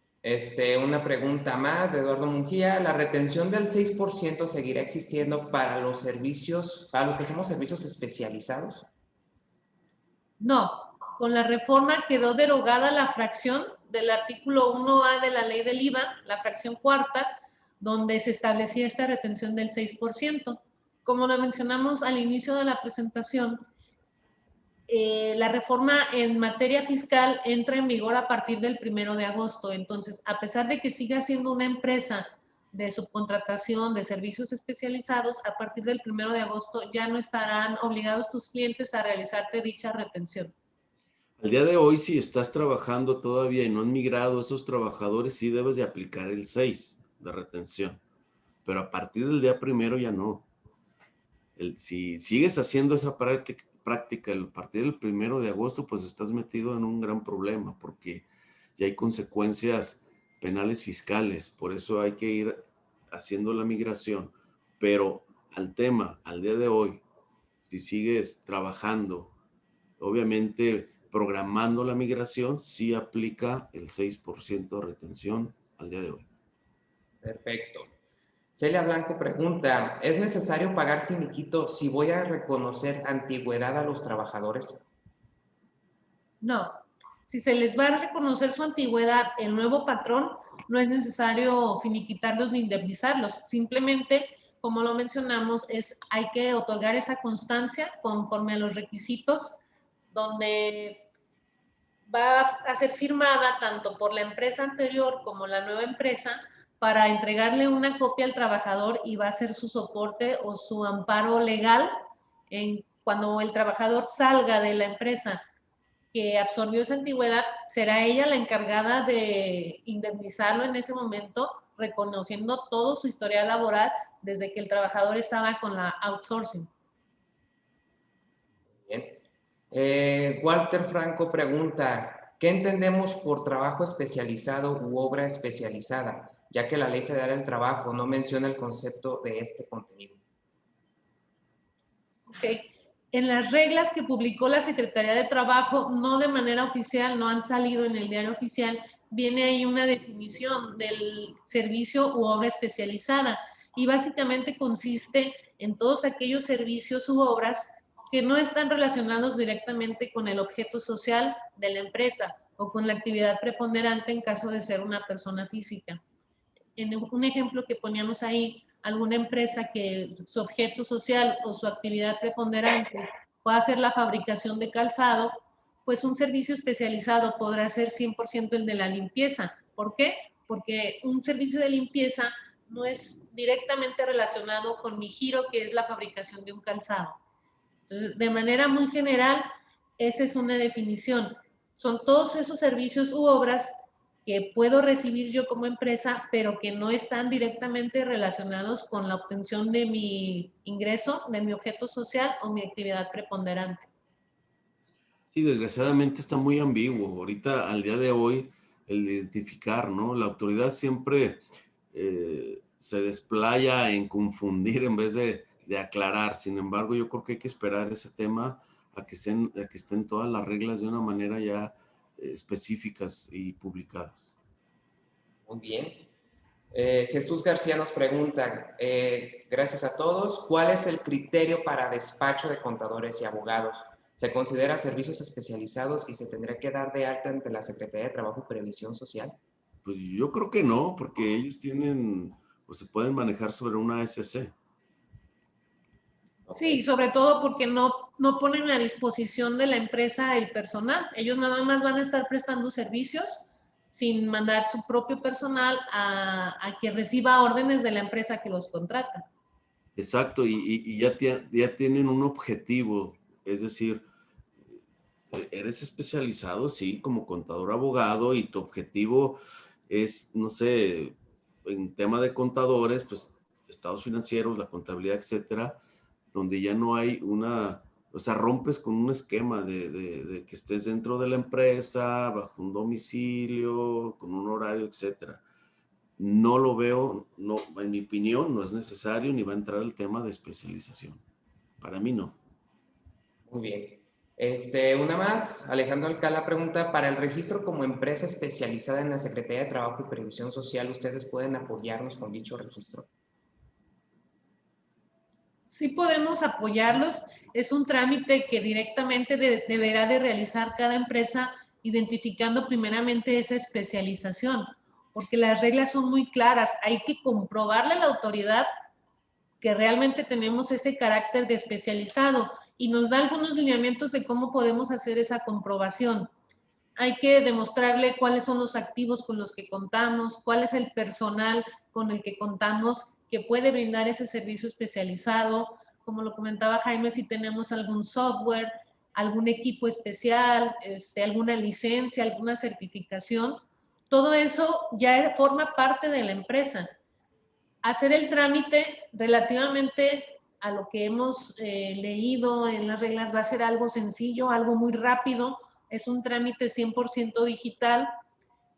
Una pregunta más de Eduardo Mungía. ¿La retención del 6% seguirá existiendo para los servicios, para los que hacemos servicios especializados? No, con la reforma quedó derogada la fracción del artículo 1A de la ley del IVA, la fracción cuarta, donde se establecía esta retención del 6%. Como lo mencionamos al inicio de la presentación, la reforma en materia fiscal entra en vigor a partir del 1 de agosto. Entonces, a pesar de que siga siendo una empresa de subcontratación de servicios especializados, a partir del 1 de agosto ya no estarán obligados tus clientes a realizarte dicha retención. Al día de hoy, si estás trabajando todavía y no han migrado esos trabajadores, sí debes de aplicar el 6 de retención. Pero a partir del día 1 ya no. Si sigues haciendo esa práctica a partir del 1 de agosto, pues estás metido en un gran problema porque ya hay consecuencias penales fiscales. Por eso hay que ir haciendo la migración. Pero al día de hoy, si sigues trabajando, obviamente programando la migración, sí aplica el 6% de retención al día de hoy. Perfecto. Celia Blanco pregunta, ¿es necesario pagar finiquito si voy a reconocer antigüedad a los trabajadores? No. Si se les va a reconocer su antigüedad, el nuevo patrón, no es necesario finiquitarlos ni indemnizarlos. Simplemente, como lo mencionamos, hay que otorgar esa constancia conforme a los requisitos, donde va a ser firmada tanto por la empresa anterior como la nueva empresa para entregarle una copia al trabajador, y va a ser su soporte o su amparo legal cuando el trabajador salga de la empresa que absorbió esa antigüedad. Será ella la encargada de indemnizarlo en ese momento, reconociendo todo su historial laboral desde que el trabajador estaba con la outsourcing. Bien. Walter Franco pregunta, ¿qué entendemos por trabajo especializado u obra especializada? Ya que la Ley Federal del Trabajo no menciona el concepto de este contenido. Ok. En las reglas que publicó la Secretaría de Trabajo, no de manera oficial, no han salido en el diario oficial, viene ahí una definición del servicio u obra especializada, y básicamente consiste en todos aquellos servicios u obras que no están relacionados directamente con el objeto social de la empresa o con la actividad preponderante en caso de ser una persona física. En un ejemplo que poníamos ahí, alguna empresa que su objeto social o su actividad preponderante pueda ser la fabricación de calzado, pues un servicio especializado podrá ser 100% el de la limpieza. ¿Por qué? Porque un servicio de limpieza no es directamente relacionado con mi giro, que es la fabricación de un calzado. Entonces, de manera muy general, esa es una definición. Son todos esos servicios u obras que puedo recibir yo como empresa, pero que no están directamente relacionados con la obtención de mi ingreso, de mi objeto social o mi actividad preponderante. Sí, desgraciadamente está muy ambiguo. Ahorita, al día de hoy, el identificar, ¿no? La autoridad siempre se desplaya en confundir en vez de aclarar. Sin embargo, yo creo que hay que esperar ese tema a que estén todas las reglas de una manera ya específicas y publicadas. Muy bien. Jesús García nos pregunta, gracias a todos, ¿cuál es el criterio para despacho de contadores y abogados? ¿Se considera servicios especializados y se tendría que dar de alta ante la Secretaría de Trabajo y Previsión Social? Pues yo creo que no, porque ellos tienen, o se pueden manejar sobre una SC. Sí, sobre todo porque no ponen a disposición de la empresa el personal. Ellos nada más van a estar prestando servicios sin mandar su propio personal a que reciba órdenes de la empresa que los contrata. Exacto, y ya tienen un objetivo, es decir, eres especializado, sí, como contador abogado y tu objetivo es, no sé, en tema de contadores, pues estados financieros, la contabilidad, etcétera, donde ya no hay una, o sea, rompes con un esquema de que estés dentro de la empresa, bajo un domicilio, con un horario, etcétera. No lo veo, no, en mi opinión, no es necesario ni va a entrar el tema de especialización. Para mí no. Muy bien. Una más, Alejandro Alcalá pregunta, para el registro como empresa especializada en la Secretaría de Trabajo y Previsión Social, ¿ustedes pueden apoyarnos con dicho registro? Sí podemos apoyarlos. Es un trámite que directamente deberá de realizar cada empresa identificando primeramente esa especialización, porque las reglas son muy claras. Hay que comprobarle a la autoridad que realmente tenemos ese carácter de especializado y nos da algunos lineamientos de cómo podemos hacer esa comprobación. Hay que demostrarle cuáles son los activos con los que contamos, cuál es el personal con el que contamos que puede brindar ese servicio especializado. Como lo comentaba Jaime, si tenemos algún software, algún equipo especial, alguna licencia, alguna certificación, todo eso ya forma parte de la empresa. Hacer el trámite relativamente a lo que hemos leído en las reglas va a ser algo sencillo, algo muy rápido. Es un trámite 100% digital.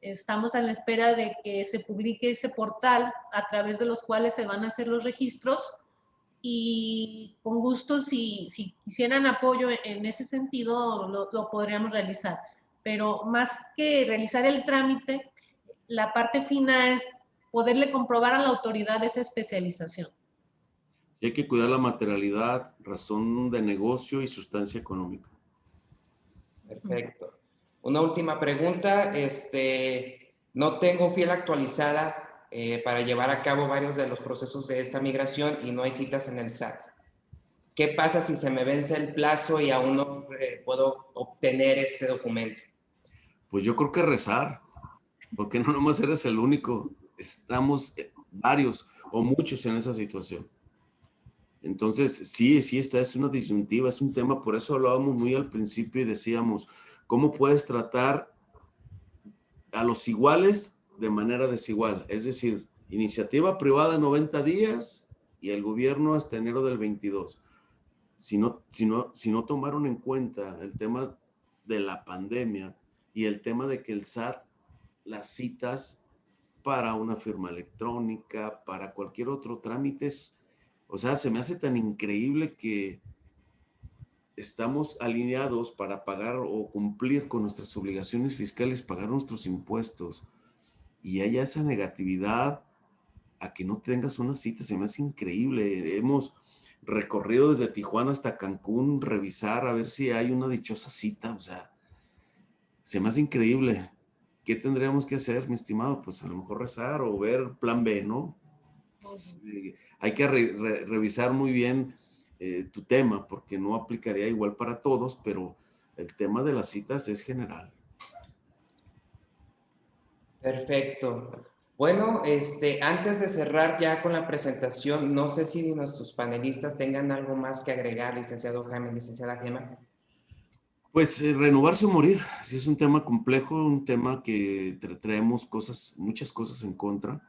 Estamos a la espera de que se publique ese portal a través de los cuales se van a hacer los registros y con gusto si quisieran apoyo en ese sentido lo podríamos realizar. Pero más que realizar el trámite, la parte fina es poderle comprobar a la autoridad esa especialización. Sí hay que cuidar la materialidad, razón de negocio y sustancia económica. Perfecto. Una última pregunta. No tengo fiel actualizada para llevar a cabo varios de los procesos de esta migración y no hay citas en el SAT. ¿Qué pasa si se me vence el plazo y aún no puedo obtener este documento? Pues yo creo que rezar, porque no nomás eres el único, estamos varios o muchos en esa situación. Entonces, sí, esta es una disyuntiva, es un tema, por eso hablábamos muy al principio y decíamos, ¿cómo puedes tratar a los iguales de manera desigual? Es decir, iniciativa privada 90 días y el gobierno hasta enero del 22. Si no tomaron en cuenta el tema de la pandemia y el tema de que el SAT, las citas para una firma electrónica, para cualquier otro trámite, o sea, se me hace tan increíble que estamos alineados para pagar o cumplir con nuestras obligaciones fiscales, pagar nuestros impuestos, y haya esa negatividad a que no tengas una cita, se me hace increíble. Hemos recorrido desde Tijuana hasta Cancún, revisar a ver si hay una dichosa cita, o sea, se me hace increíble. ¿Qué tendríamos que hacer, mi estimado? Pues a lo mejor rezar o ver plan B, ¿no? Hay que revisar muy bien tu tema, porque no aplicaría igual para todos, pero el tema de las citas es general. Perfecto. Bueno, antes de cerrar ya con la presentación, no sé si nuestros panelistas tengan algo más que agregar, licenciado Jaime, licenciada Gema. Pues renovarse o morir, sí es un tema complejo, un tema que traemos muchas cosas en contra.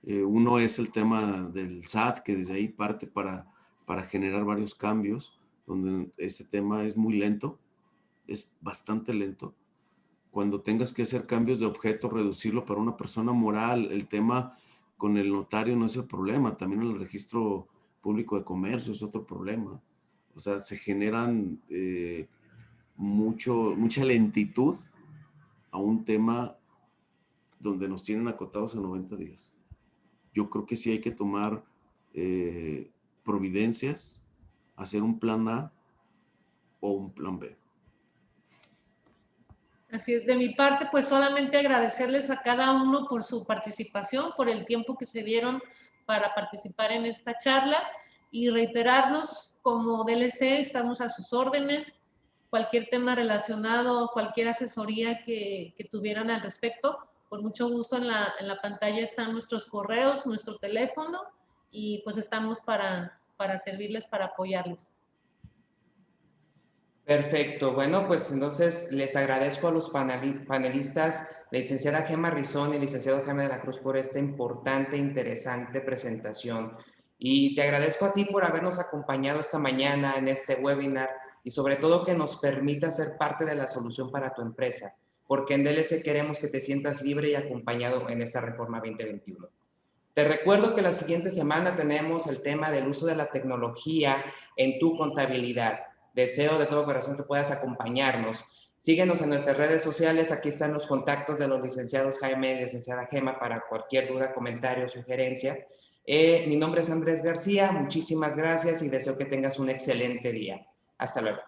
Uno es el tema del SAT, que desde ahí parte para generar varios cambios, donde ese tema es muy lento, es bastante lento. Cuando tengas que hacer cambios de objeto, reducirlo para una persona moral, el tema con el notario no es el problema, también el registro público de comercio es otro problema. O sea, se generan mucha lentitud a un tema donde nos tienen acotados a 90 días. yo creo que sí hay que tomar providencias, hacer un plan A o un plan B. Así es, de mi parte, pues solamente agradecerles a cada uno por su participación, por el tiempo que se dieron para participar en esta charla y reiterarnos como DLC, estamos a sus órdenes, cualquier tema relacionado, cualquier asesoría que tuvieran al respecto, con mucho gusto en la pantalla están nuestros correos, nuestro teléfono y pues estamos para servirles, para apoyarles. Perfecto. Bueno, pues entonces les agradezco a los panelistas, la licenciada Gemma Rizón y el licenciado Jaime de la Cruz por esta importante e interesante presentación. Y te agradezco a ti por habernos acompañado esta mañana en este webinar y sobre todo que nos permita ser parte de la solución para tu empresa, porque en DLC queremos que te sientas libre y acompañado en esta reforma 2021. Te recuerdo que la siguiente semana tenemos el tema del uso de la tecnología en tu contabilidad. Deseo de todo corazón que puedas acompañarnos. Síguenos en nuestras redes sociales. Aquí están los contactos de los licenciados Jaime y licenciada Gema para cualquier duda, comentario o sugerencia. Mi nombre es Andrés García. Muchísimas gracias y deseo que tengas un excelente día. Hasta luego.